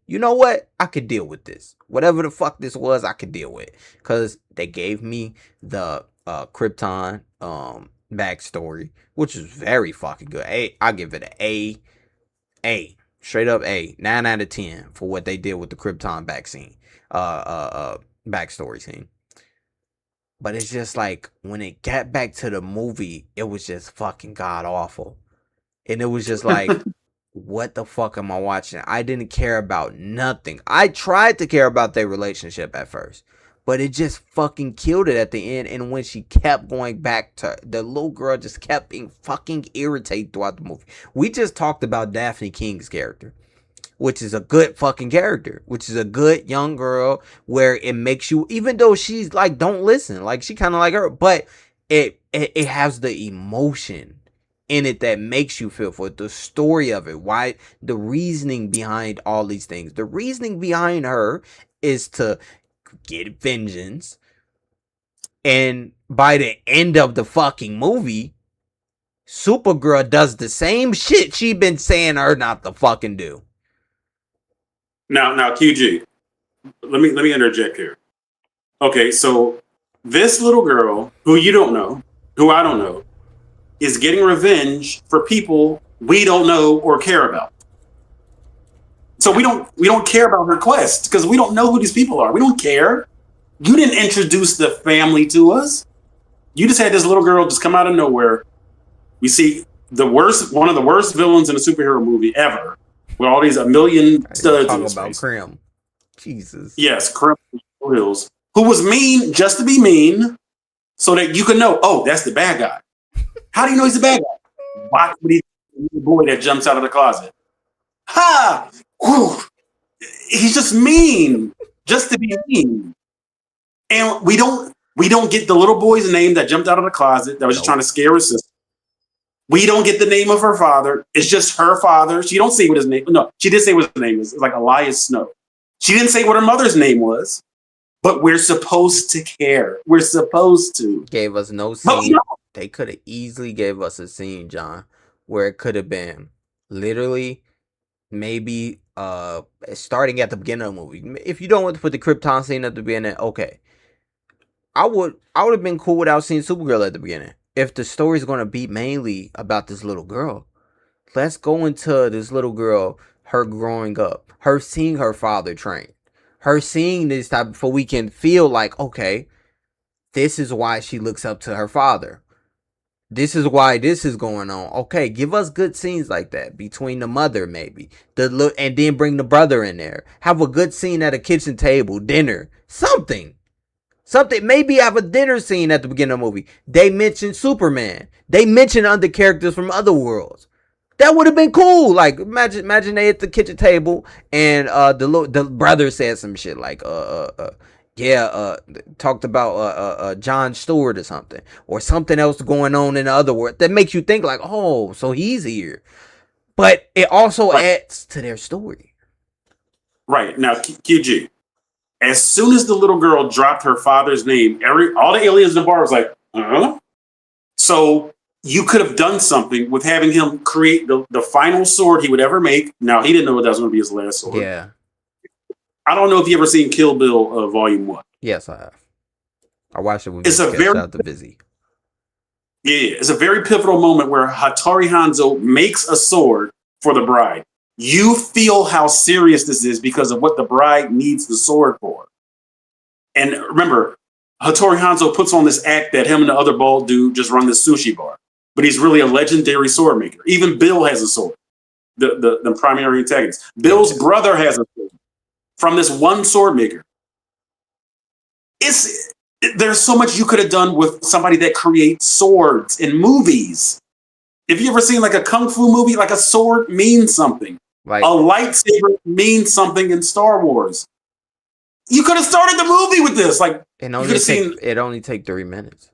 you know what? I could deal with this. Whatever the fuck this was, I could deal with. Because they gave me the Krypton backstory, which is very fucking good. I give it an A. Straight up A. 9 out of 10 for what they did with the Krypton backstory scene. But it's just like, when it got back to the movie, it was just fucking god awful. And it was just like, what the fuck am I watching? I didn't care about nothing. I tried to care about their relationship at first, but it just fucking killed it at the end. And when she kept going back to the little girl, just kept being fucking irritated throughout the movie. We just talked about Daphne King's character, which is a good fucking character, which is a good young girl where it makes you, even though she's like, don't listen, like she kind of like her, but it has the emotion in it that makes you feel for it, the story of it, why, the reasoning behind all these things. The reasoning behind her is to get vengeance, and by the end of the fucking movie, Supergirl does the same shit she been saying her not to fucking do. Now, QG, let me interject here. Okay, so this little girl, who you don't know, who I don't know, is getting revenge for people we don't know or care about. So we don't care about her quest because we don't know who these people are. We don't care. You didn't introduce the family to us. You just had this little girl just come out of nowhere. We see one of the worst villains in a superhero movie ever, with all these a million studs in his face. Krim. Jesus. Yes, Krim Hills, who was mean just to be mean, so that you could know, oh, that's the bad guy. How do you know he's the bad guy? Watch what the boy that jumps out of the closet. Ha! Whew. He's just mean, just to be mean. And we don't get the little boy's name that jumped out of the closet that was just trying to scare her sister. We don't get the name of her father. It's just her father. She don't say what his name. No, she did say what his name is. It's like Elias Snow. She didn't say what her mother's name was, but we're supposed to care. We're supposed to. Gave us no scene. They could have easily gave us a scene, John, where it could have been literally maybe starting at the beginning of the movie. If you don't want to put the Krypton scene at the beginning, okay. I would have been cool without seeing Supergirl at the beginning. If the story is going to be mainly about this little girl, let's go into this little girl, her growing up, her seeing her father train, her seeing this type, before we can feel like, okay, this is why she looks up to her father. This is why this is going on. Okay, give us good scenes like that between the mother, maybe and then bring the brother in there. Have a good scene at a kitchen table, dinner, something. Maybe have a dinner scene at the beginning of the movie. They mentioned Superman. They mentioned other characters from other worlds. That would have been cool. Like imagine they at the kitchen table and the brother said some shit like talked about John Stewart or something else going on in the other world that makes you think like, oh, so he's here. But it also adds to their story. Right. Now, QG, as soon as the little girl dropped her father's name, all the aliens in the bar was like, huh? So you could have done something with having him create the final sword he would ever make. Now, he didn't know that was going to be his last sword. Yeah. I don't know if you ever seen Kill Bill Volume 1. Yes, I have. I watched it with Busy. Yeah, it's a very pivotal moment where Hattori Hanzo makes a sword for the bride. You feel how serious this is because of what the bride needs the sword for. And remember, Hattori Hanzo puts on this act that him and the other bald dude just run this sushi bar. but he's really a legendary sword maker. Even Bill has a sword. The primary antagonist. Bill's brother has a sword from this one sword maker. There's so much you could have done with somebody that creates swords in movies. If you ever seen like a kung fu movie, like a sword means something. Like a lightsaber means something in Star Wars. You could have started the movie with this. Like it only take 3 minutes.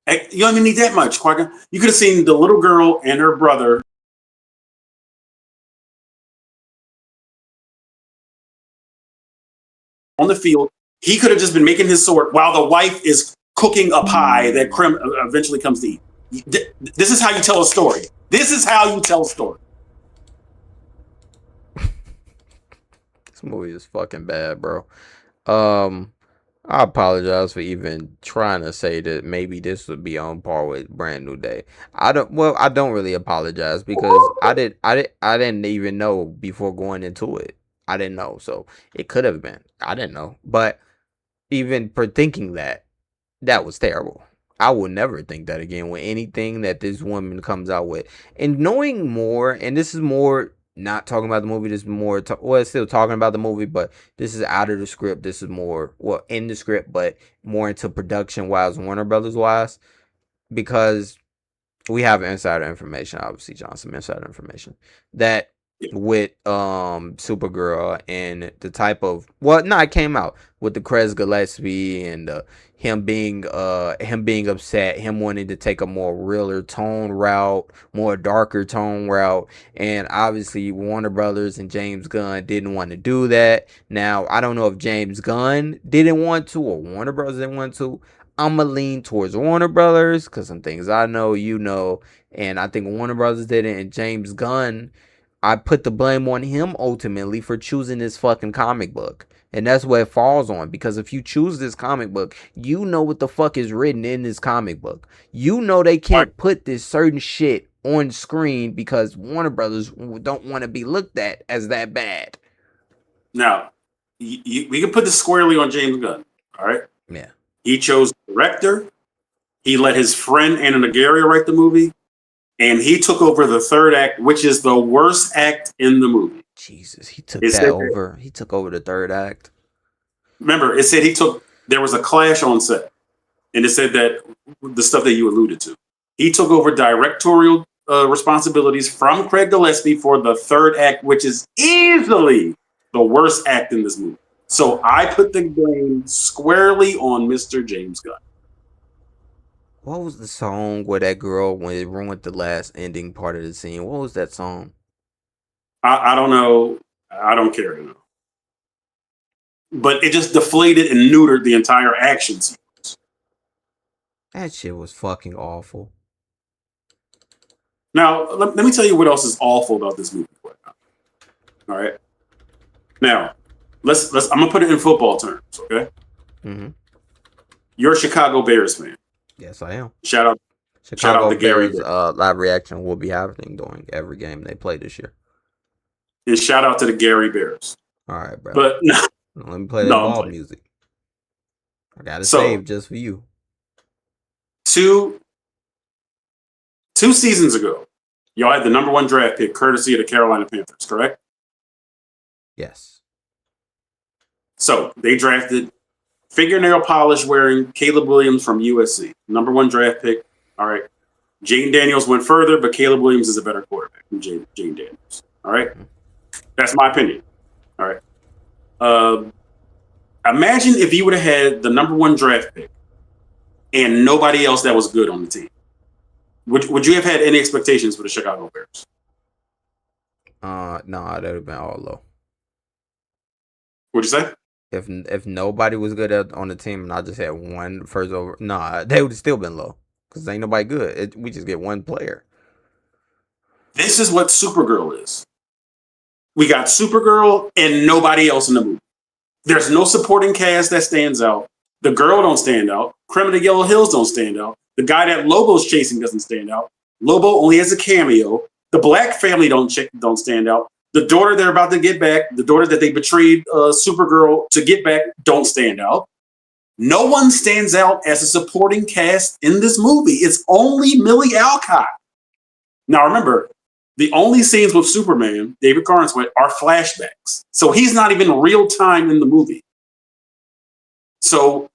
You don't even need that much, Quagga. You could have seen the little girl and her brother on the field. He could have just been making his sword while the wife is cooking a pie that Krim eventually comes to eat. This is how you tell a story. This is how you tell a story. This movie is fucking bad, bro. I apologize for even trying to say that maybe this would be on par with Brand New Day. I don't really apologize because I didn't even know before going into it. I didn't know, so it could have been. I didn't know, but even for thinking that was terrible. I will never think that again with anything that this woman comes out with. And knowing more, and this is more not talking about the movie, this is more, it's still talking about the movie, but this is out of the script. This is more, in the script, but more into production-wise, Warner Brothers-wise, because we have insider information, obviously, John, some insider information, that with Supergirl and the type of it came out with the Craig Gillespie and him being upset, him wanting to take a more realer tone route, more darker tone route, and obviously Warner Brothers and James Gunn didn't want to do that. Now I don't know if James Gunn didn't want to or Warner Brothers didn't want to. I'm gonna lean towards Warner Brothers because some things I know, and I think Warner Brothers did it, and James Gunn, I put the blame on him ultimately for choosing this fucking comic book. And that's what it falls on. Because if you choose this comic book, you know what the fuck is written in this comic book. You know they can't put this certain shit on screen because Warner Brothers don't want to be looked at as that bad. Now, we can put this squarely on James Gunn. All right? Yeah. He chose the director. He let his friend Anna Nagaria write the movie. And he took over the third act, which is the worst act in the movie. Jesus, he took that over. He took over the third act. Remember, it said there was a clash on set. And it said that the stuff that you alluded to. He took over directorial responsibilities from Craig Gillespie for the third act, which is easily the worst act in this movie. So I put the blame squarely on Mr. James Gunn. What was the song where that girl, when it ruined the last ending part of the scene? What was that song? I don't know. I don't care to know. But it just deflated and neutered the entire action sequence. That shit was fucking awful. Now, let me tell you what else is awful about this movie. All right. Now, let's. I'm gonna put it in football terms, okay? Mm-hmm. You're a Chicago Bears fan. Yes, I am. Shout out Chicago to Gary. Live reaction will be happening during every game they play this year. And shout out to the Gary Bears. All right, bro. But let me play the ball music. I got it saved just for you. Two seasons ago, y'all had the number 1 draft pick, courtesy of the Carolina Panthers, correct? Yes. So they drafted fingernail polish wearing Caleb Williams from USC, number 1 draft pick. All right. Jane Daniels went further, but Caleb Williams is a better quarterback than Jane Daniels. All right. That's my opinion. All right. Imagine if you would have had the number 1 draft pick and nobody else that was good on the team. Would you have had any expectations for the Chicago Bears? No, that would have been all low. What'd you say? If nobody was good on the team and I just had one first over, they would have still been low because ain't nobody good. We just get one player. This is what Supergirl is. We got Supergirl and nobody else in the movie. There's no supporting cast that stands out. The girl don't stand out. Creme of the Yellow Hills don't stand out. The guy that Lobo's chasing doesn't stand out. Lobo only has a cameo. The black family don't stand out. The daughter they're about to get back, the daughter that they betrayed Supergirl to get back, don't stand out. No one stands out as a supporting cast in this movie. It's only Millie Alcott. Now remember, the only scenes with Superman, David Corenswet, are flashbacks. So he's not even real time in the movie. So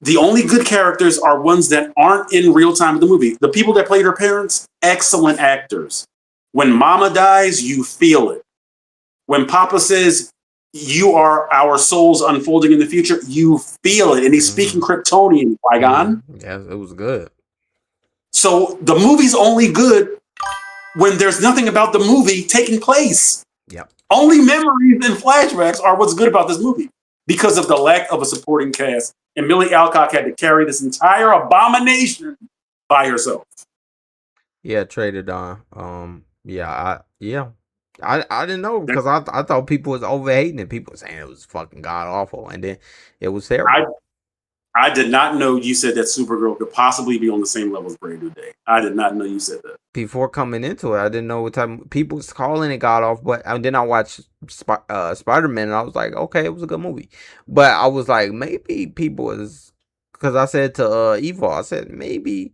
the only good characters are ones that aren't in real time in the movie. The people that played her parents, excellent actors. When Mama dies, you feel it. When Papa says, you are our souls unfolding in the future, you feel it. And he's speaking Kryptonian, Qui-Gon. Yeah, it was good. So the movie's only good when there's nothing about the movie taking place. Yep. Only memories and flashbacks are what's good about this movie because of the lack of a supporting cast. And Millie Alcock had to carry this entire abomination by herself. Yeah, traded on. I didn't know because I thought people was overhating it. People were saying it was fucking god awful, and then it was terrible. I did not know you said that Supergirl could possibly be on the same level as Brand New Day. I did not know you said that. Before coming into it, I didn't know what type of people was calling it god awful, but then I watched Spider-Man and I was like, okay, it was a good movie. But I was like, maybe people was, because I said to Evo, I said maybe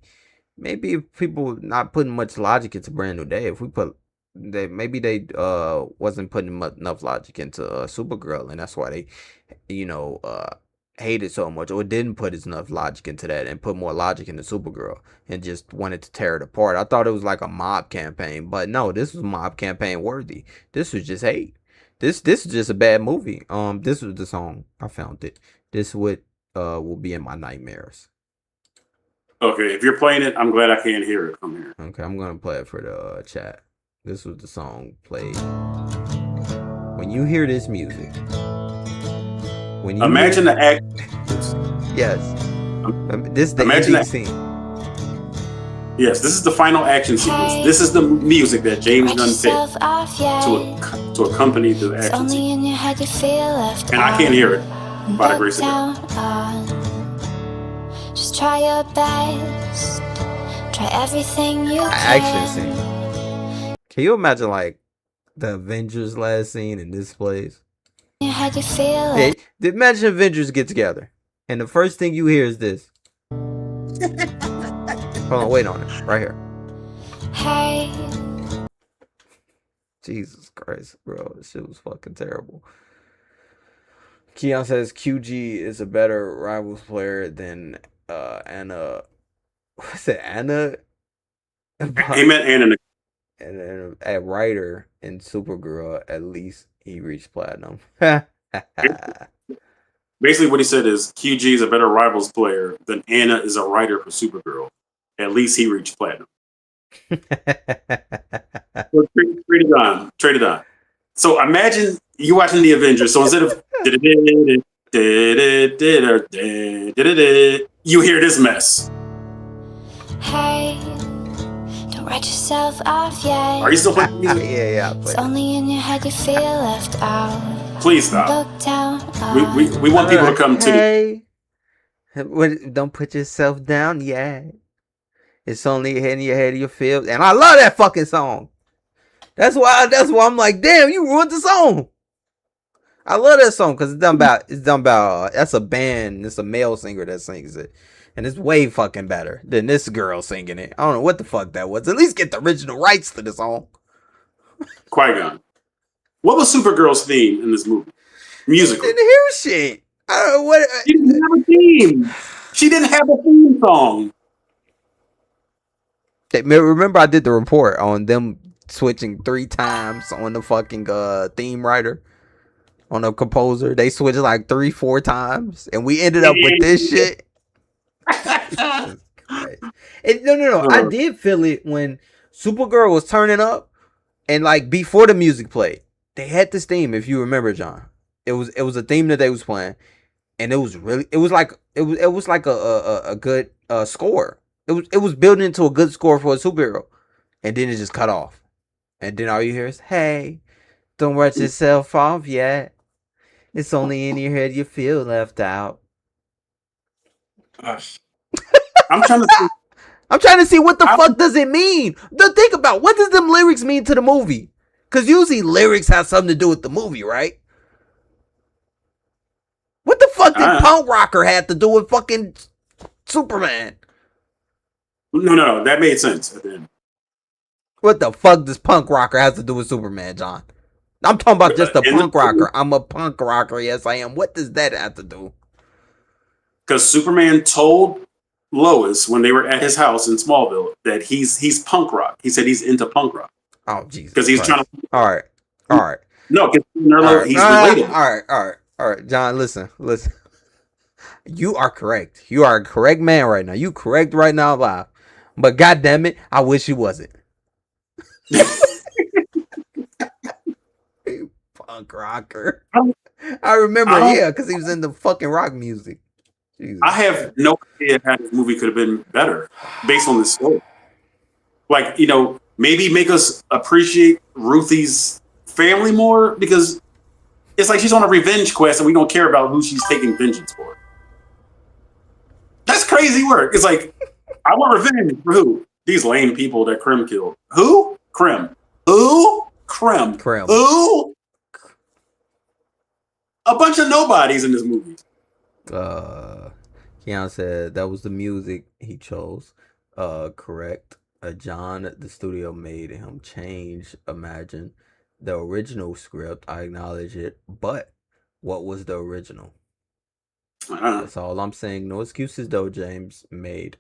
if people not putting much logic into Brand New Day, if we put they wasn't putting enough logic into Supergirl, and that's why they hated so much, or didn't put enough logic into that and put more logic into Supergirl and just wanted to tear it apart. I thought it was like a mob campaign, but no, this was mob campaign worthy. This was just hate. This is just a bad movie. This was the song. I found it. This would will be in my nightmares. Okay, if you're playing it, I'm glad I can't hear it from here. Okay, I'm gonna play it for the chat. This was the song played. When you hear this music, when you imagine the act. Yes, this is the ending scene. Yes, this is the final action sequence. This is the music that James Gunn picked to accompany the action sequence. And I can't hear it by the grace of God. Just try your best. Try everything you can. Action scene. Can you imagine like the Avengers last scene in this place? How do you feel it? Hey, imagine Avengers get together, and the first thing you hear is this. Hold on, wait on it, right here. Hey. Jesus Christ, bro, this shit was fucking terrible. Keon says QG is a better Rivals player than Anna. What's it, Anna? Amen, Anna. And a writer in Supergirl, at least he reached platinum. Basically, what he said is QG is a better Rivals player than Anna is a writer for Supergirl. At least he reached platinum. So, trade it on. So imagine you watching the Avengers. So instead of you hear this mess. Hey, don't write yourself off yet. Are you still playing music? Yeah. It's only in your head you feel left out. Please stop. Look down. We want people to come to. Hey, don't put yourself down yet. It's only in your head you feel, and I love that fucking song. That's why I'm like, damn, you ruined the song. I love that song because it's done about that's a band, it's a male singer that sings it, and it's way fucking better than this girl singing it. I don't know what the fuck that was. At least get the original rights to the song. Qui-Gon. What was Supergirl's theme in this movie? Musical. I didn't hear shit. I don't know what. She didn't have a theme. She didn't have a theme song. Remember, I did the report on them switching 3 times on the fucking theme writer, on the composer. They switched like 3-4 times, and we ended up with this shit. No. I did feel it when Supergirl was turning up, and like before the music played, they had this theme. If you remember, John, it was a theme that they was playing, and it was like a good score. It was building into a good score for a superhero, and then it just cut off, and then all you hear is, "Hey, don't write yourself off yet. It's only in your head you feel left out." I'm trying to see what the fuck does it mean. Think about what does them lyrics mean to the movie? Because usually lyrics have something to do with the movie, right? What the fuck fuck did punk rocker have to do with fucking Superman? No, that made sense at the end. What the fuck does punk rocker have to do with Superman, John? I'm talking about just a punk rocker. I'm a punk rocker. Yes, I am. What does that have to do? Because Superman told Lois when they were at his house in Smallville that he's punk rock. He said he's into punk rock. Oh, Jesus. Because he's trying to. All right. No, because he's related. All right. John, listen. You are correct. You are a correct man right now. You correct right now live. But goddamn it, I wish you wasn't. Punk rocker. I remember, because he was in the fucking rock music. Jesus. I have no idea how this movie could have been better based on this story. Like, maybe make us appreciate Ruthie's family more, because it's like she's on a revenge quest and we don't care about who she's taking vengeance for. That's crazy work. It's like, I want revenge for who? These lame people that Krim killed. Who? Krim. Who? Krim. Who? A bunch of nobodies in this movie. Keon said that was the music he chose. Correct. John, the studio made him change, imagine, the original script. I acknowledge it. But what was the original? That's all I'm saying. No excuses, though, James. Made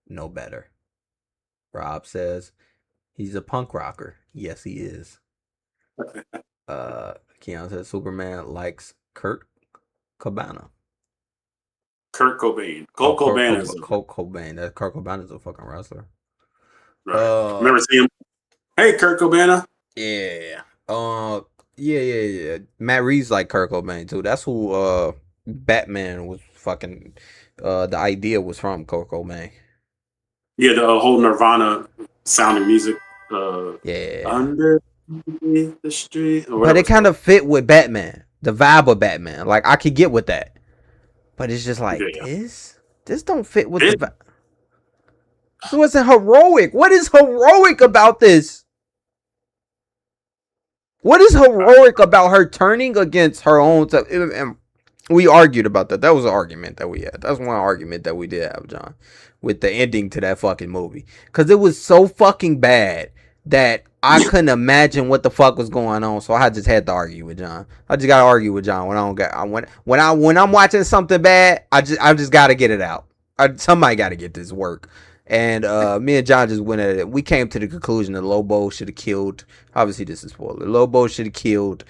no better. Rob says he's a punk rocker. Yes, he is. Keon says Superman likes Kurt Cobain. Kurt Cobain. Kurt Cobain is Kurt Cobain. That Kurt Cobain is a fucking wrestler. Right. Remember seeing him? Hey, Kurt Cobain. Yeah. Yeah. Matt Reeves like Kurt Cobain too. That's who Batman was fucking. The idea was from Kurt Cobain. Yeah, the whole Nirvana sounding music. Under the street. But it kind of fit with Batman. The vibe of Batman. Like, I could get with that. But it's just like, this don't fit with the vibe. This wasn't heroic. What is heroic about this? What is heroic about her turning against her own stuff? And we argued about that. That was an argument that we had. That's one argument that we did have, John, with the ending to that fucking movie. Because it was so fucking bad that I couldn't imagine what the fuck was going on. So I just had to argue with John. I just gotta argue with John when I'm watching something bad. I just gotta get it out. Somebody gotta get this work. And me and John just went at it. We came to the conclusion that Lobo should have killed. Obviously, this is spoiler. Lobo should have killed.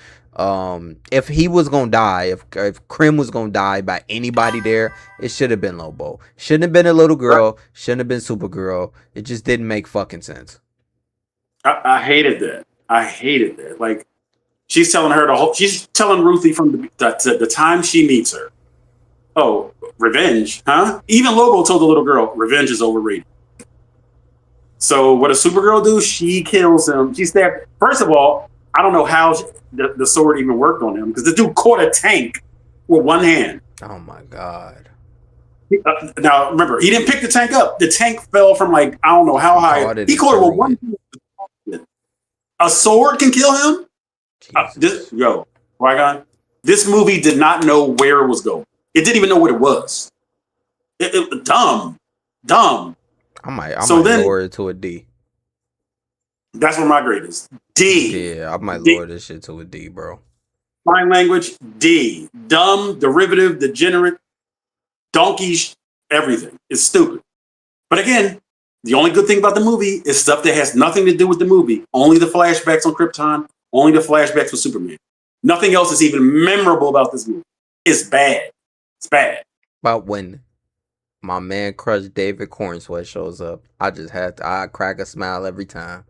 If he was gonna die, if Krim was gonna die by anybody there, it should have been Lobo. Shouldn't have been a little girl. Shouldn't have been Supergirl. It just didn't make fucking sense. I hated that. Like, she's telling Ruthie from the time she meets her. Oh, revenge, huh? Even Lobo told the little girl, revenge is overrated. So what does Supergirl do? She kills him. She stabbed. First of all, I don't know how the sword even worked on him, because the dude caught a tank with one hand. Oh my God. Now, remember, he didn't pick the tank up. The tank fell from, like, I don't know how high. He caught it with one hand. A sword can kill him? This movie did not know where it was going. It didn't even know what it was. It dumb. I might lower it to a D. That's where my grade is. D. Yeah, I might lower this shit to a D, bro. Fine language, D. Dumb, derivative, degenerate, donkeys, everything. It's stupid. But again, the only good thing about the movie is stuff that has nothing to do with the movie. Only the flashbacks on Krypton. Only the flashbacks with Superman. Nothing else is even memorable about this movie. It's bad. It's bad. But when my man crush David Cornsweat shows up, I crack a smile every time.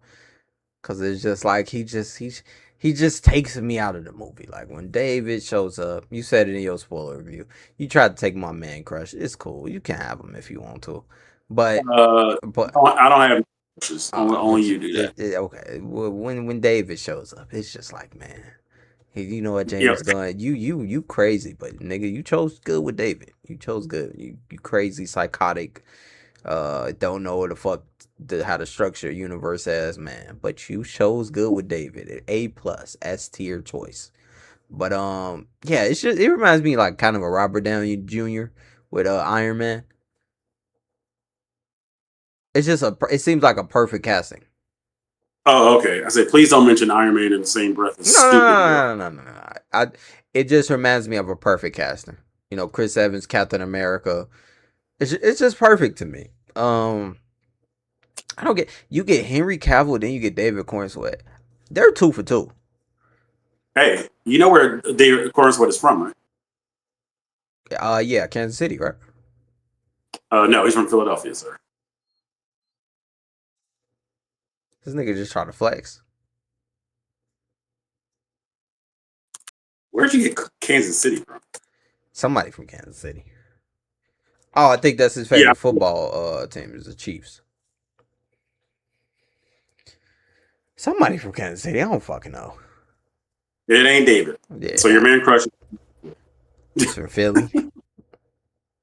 Cause it's just like he just takes me out of the movie. Like, when David shows up, you said it in your spoiler review. You tried to take my man crush. It's cool. You can have him if you want to. But I don't have crushes. Only you do that. Okay. When David shows up, it's just like, man, you know what James Gunn, you crazy, but nigga, you chose good with David. You chose good. You crazy, psychotic, don't know what the fuck how to structure a universe as, man. But you chose good with David. A+ S tier choice. But yeah, it reminds me like kind of a Robert Downey Jr. with Iron Man. It's just it seems like a perfect casting. Oh, okay. I said, please don't mention Iron Man in the same breath as stupid. No. It just reminds me of a perfect casting. You know, Chris Evans, Captain America. It's just perfect to me. I don't get you get Henry Cavill, then you get David Cornsweet. They're 2 for 2. Hey, you know where David Cornsweet is from, right? Yeah, Kansas City, right? No, he's from Philadelphia, sir. This nigga just trying to flex. Where'd you get Kansas City from? Somebody from Kansas City. Oh, I think that's his favorite football team is the Chiefs. Somebody from Kansas City. I don't fucking know. It ain't David. Yeah. So your man crush. He's from Philly.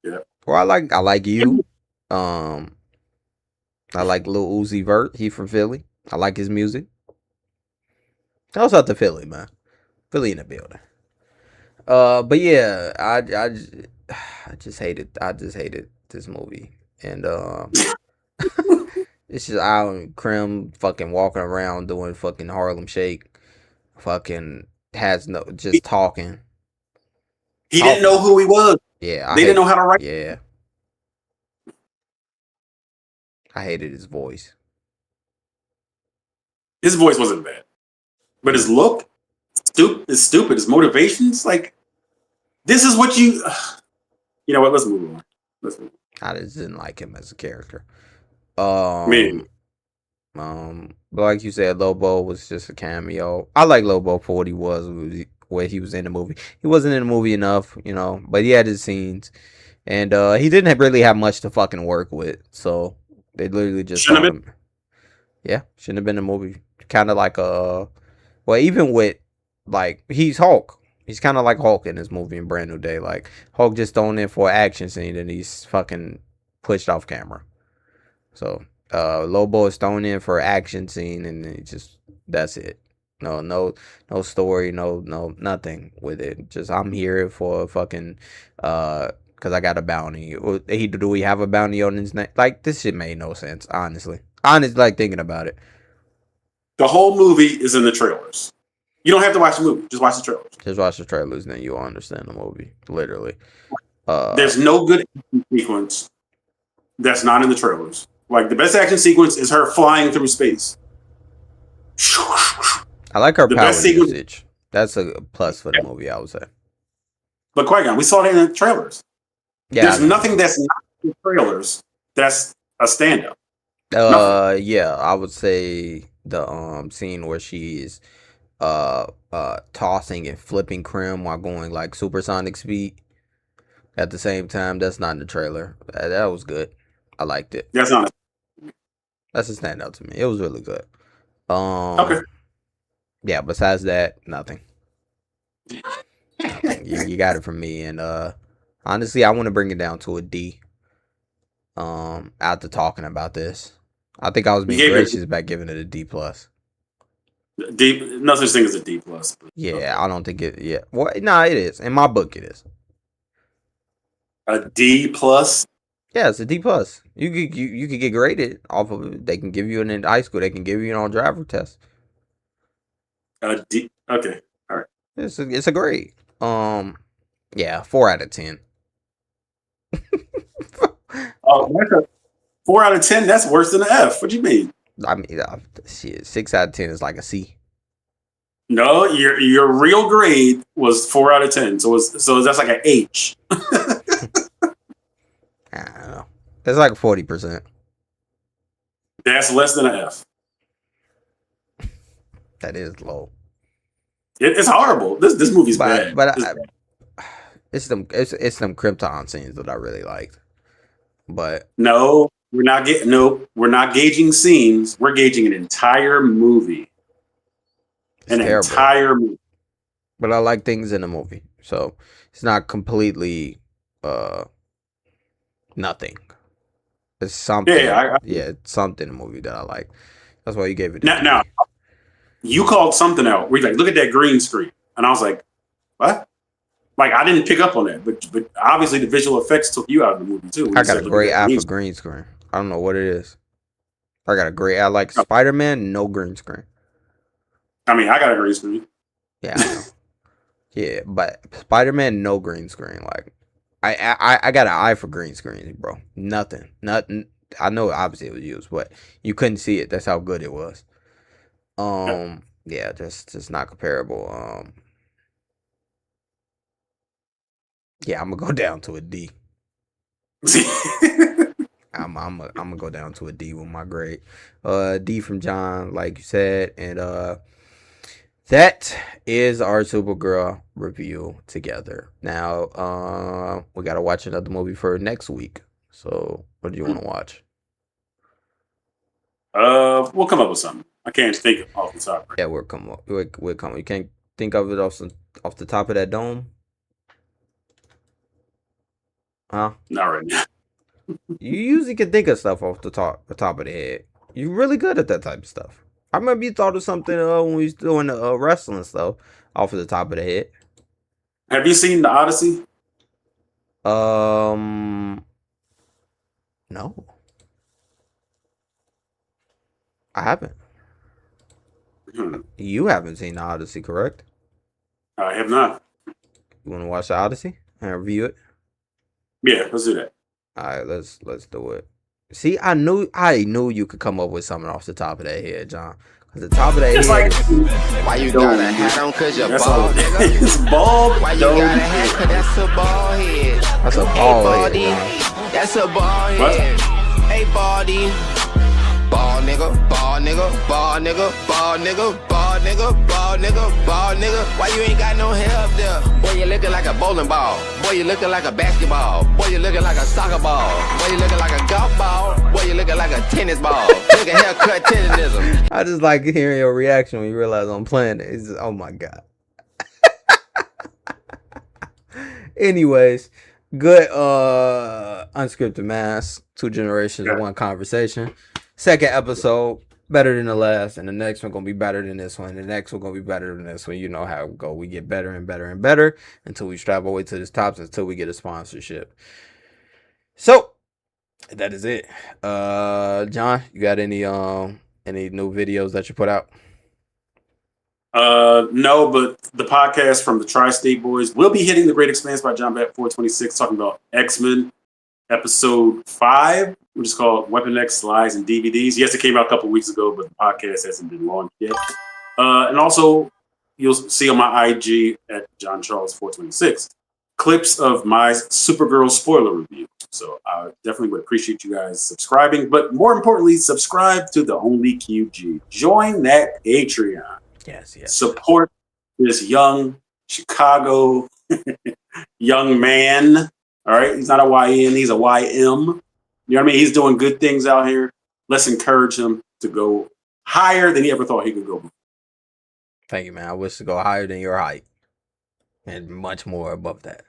Yeah. Well, I like you. I like Lil Uzi Vert. He from Philly. I like his music. How's out to Philly, man? Philly in the building. But yeah, I just hated this movie, and it's just Alan Krim fucking walking around doing fucking Harlem Shake, fucking has no just talking. He didn't know who he was. Yeah, they didn't know how to write. Yeah, I hated his voice. His voice wasn't bad, but his look is stupid. His motivations, like, this is what you. You know what? Let's move on. I just didn't like him as a character. Man. But like you said, Lobo was just a cameo. I like Lobo for what he was when he was in the movie. He wasn't in the movie enough, you know, but he had his scenes, and he didn't really have much to fucking work with. So they literally just shouldn't have been. Yeah, shouldn't have been a movie. Kind of like well, even with like he's Hulk. He's kind of like Hulk in this movie in Brand New Day. Like Hulk just thrown in for an action scene and he's fucking pushed off camera. So Lobo is thrown in for an action scene and he just that's it. No story, no nothing with it. Just I'm here for fucking because I got a bounty. Do we have a bounty on his neck? Like this shit made no sense. Honestly, like thinking about it. The whole movie is in the trailers. You don't have to watch the movie. Just watch the trailers. Just watch the trailers, then you'll understand the movie. Literally. There's no good action sequence that's not in the trailers. Like, the best action sequence is her flying through space. I like her power usage. That's a plus for the movie, I would say. But Qui-Gon, we saw that in the trailers. Yeah, there's nothing that's not in the trailers that's a stand-up. Yeah, I would say the scene where she is tossing and flipping Krim while going like supersonic speed at the same time. That's not in the trailer. That was good. I liked it. That's not. That's a standout to me. It was really good. Okay. Yeah. Besides that, nothing. You got it from me, and honestly, I want to bring it down to a D. After talking about this, I think I was being gracious about giving it a D plus. D, no such thing as a D plus. Yeah, I don't think it. Yeah, well, no, it is in my book. It is a D plus. Yeah, it's a D plus. You could get graded off of it. They can give you in high school. They can give you an on driver test. A D. Okay, all right. It's a grade. Yeah, 4 out of 10. Oh, that's a 4 out of 10. That's worse than an F. What do you mean? I mean, shit, 6 out of 10 is like a C. No, your real grade was 4 out of 10. So that's like an H. I don't know. It's like 40%. That's less than an F. That is low. It's horrible. This movie's bad. But it's them Krypton scenes that I really liked. But no, we're not gauging scenes. We're gauging an entire movie. Entire movie. But I like things in the movie, so it's not completely nothing. It's something. It's something in the movie that I like. That's why you gave it. Now, you called something out. We're like, look at that green screen, and I was like, What? Like, I didn't pick up on that, but obviously the visual effects took you out of the movie too. I got a great eye for green screen. I don't know what it is. I got a great eye. Like Spider-Man, no green screen. I mean, I got a green screen. Yeah, I know. Yeah, but Spider-Man, no green screen. Like, I got an eye for green screens, bro. Nothing. I know obviously it was used, but you couldn't see it. That's how good it was. Yeah, just not comparable. Yeah, I'm gonna go down to a D. I'm gonna go down to a D with my grade. D from John, like you said, and that is our Supergirl review together. Now, we gotta watch another movie for next week. So, what do you want to watch? We'll come up with something. I can't think of off the top. Yeah, we'll come up. We'll come. You can't think of it off the top of that dome. Huh? Not right now. You usually can think of stuff off the top of the head. You're really good at that type of stuff. I remember you thought of something when we was doing the wrestling stuff off of the top of the head. Have you seen The Odyssey? No. I haven't. You haven't seen The Odyssey, correct? I have not. You want to watch The Odyssey and review it? Yeah, let's do that. All right, let's do it. See, I knew you could come up with something off the top of that head, John. Cause the top of that head. Like, why you got a hat on? Cause you're that's bald, nigga. It's bald. Why you got a hat? Cause that's a bald head. That's a bald head. That's a bald head. Hey, baldy. Bald nigga, bald nigga, bald nigga, bald nigga, bald nigga, bald nigga, bald nigga. Why you ain't got no hair up there? Boy, you looking like a bowling ball. Boy, you looking like a basketball. Boy, you looking like a soccer ball. Boy, you looking like a golf ball. Boy, you looking like a tennis ball. Look at haircut tennisism. I just like hearing your reaction when you realize I'm playing it. It's just, oh my god. Anyways, good unscripted mass. 2 generations of one conversation. Second episode, better than the last, and the next one gonna be better than this one. The next one gonna be better than this one. You know how it go. We get better and better and better until we strap our way to the tops, until we get a sponsorship. So that is it. John, you got any new videos that you put out? No, but the podcast from the Tri-State Boys will be hitting the Great Expanse by John Bat 426, talking about X-Men episode 5, which is called Weapon X Lies and DVDs. Yes, it came out a couple weeks ago, but the podcast hasn't been launched yet. And also, you'll see on my IG at John Charles 426 clips of my Supergirl spoiler review. So I definitely would appreciate you guys subscribing, but more importantly, subscribe to the Only QG. Join that Patreon. Yes. Support this young Chicago young man. All right, he's not a YN, he's a YM. You know what I mean? He's doing good things out here. Let's encourage him to go higher than he ever thought he could go. Thank you, man. I wish to go higher than your height and much more above that.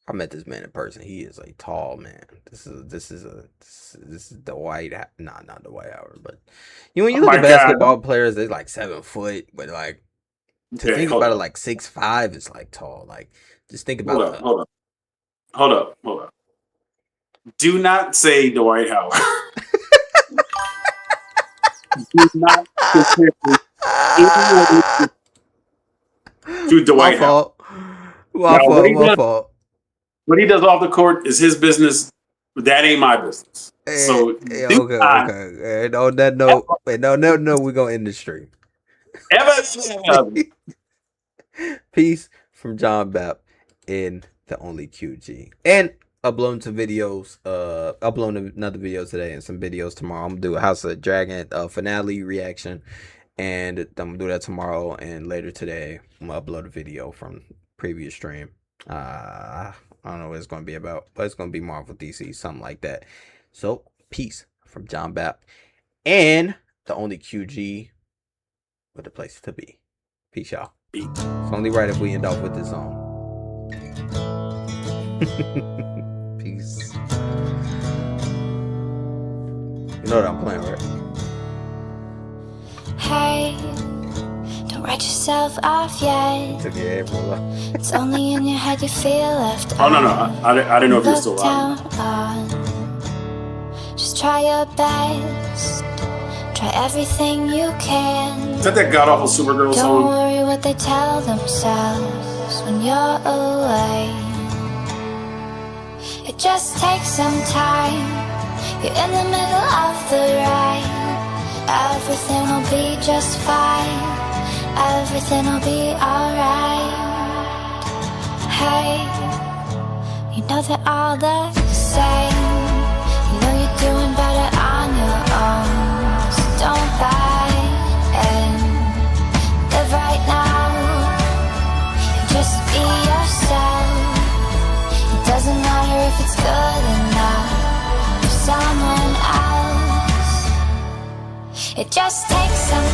I met this man in person. He is a tall man. This is the White. Not the White Howard, but when you look at basketball players, they're like 7 foot, but like to think about it, like 6'5" is like tall. Like just think about Hold up. Do not say Dwight Howard. Do not compare to Dwight Howard. My fault. What he does off the court is his business. But that ain't my business. So okay. And on that note, we're gonna end the stream. Peace from John Bapp in the Only QG. And uploading some videos, uploading another video today and some videos tomorrow. I'm gonna do a House of Dragon finale reaction, and I'm gonna do that tomorrow. And later today, I'm gonna upload a video from previous stream. I don't know what it's gonna be about, but it's gonna be Marvel, DC, something like that. So peace from John Bapp and the Only QG, with the place to be. Peace, y'all. It's only right if we end off with this song. Peace. You know what I'm playing, right? Hey, don't write yourself off yet. Took your head, bro. It's only in your head you feel left Oh no, out. I didn't know if you were still Look alive. down on. Just try your best. Try everything you can. Is that god awful Supergirl Don't song? worry what they tell themselves when you're away. It just takes some time. You're in the middle of the ride. Everything will be just fine. Everything will be alright. Hey, you know they're all the same. You know you're doing better on your own. So don't buy and live right now. And just be yourself. It doesn't matter if it's good enough for someone else. It just takes some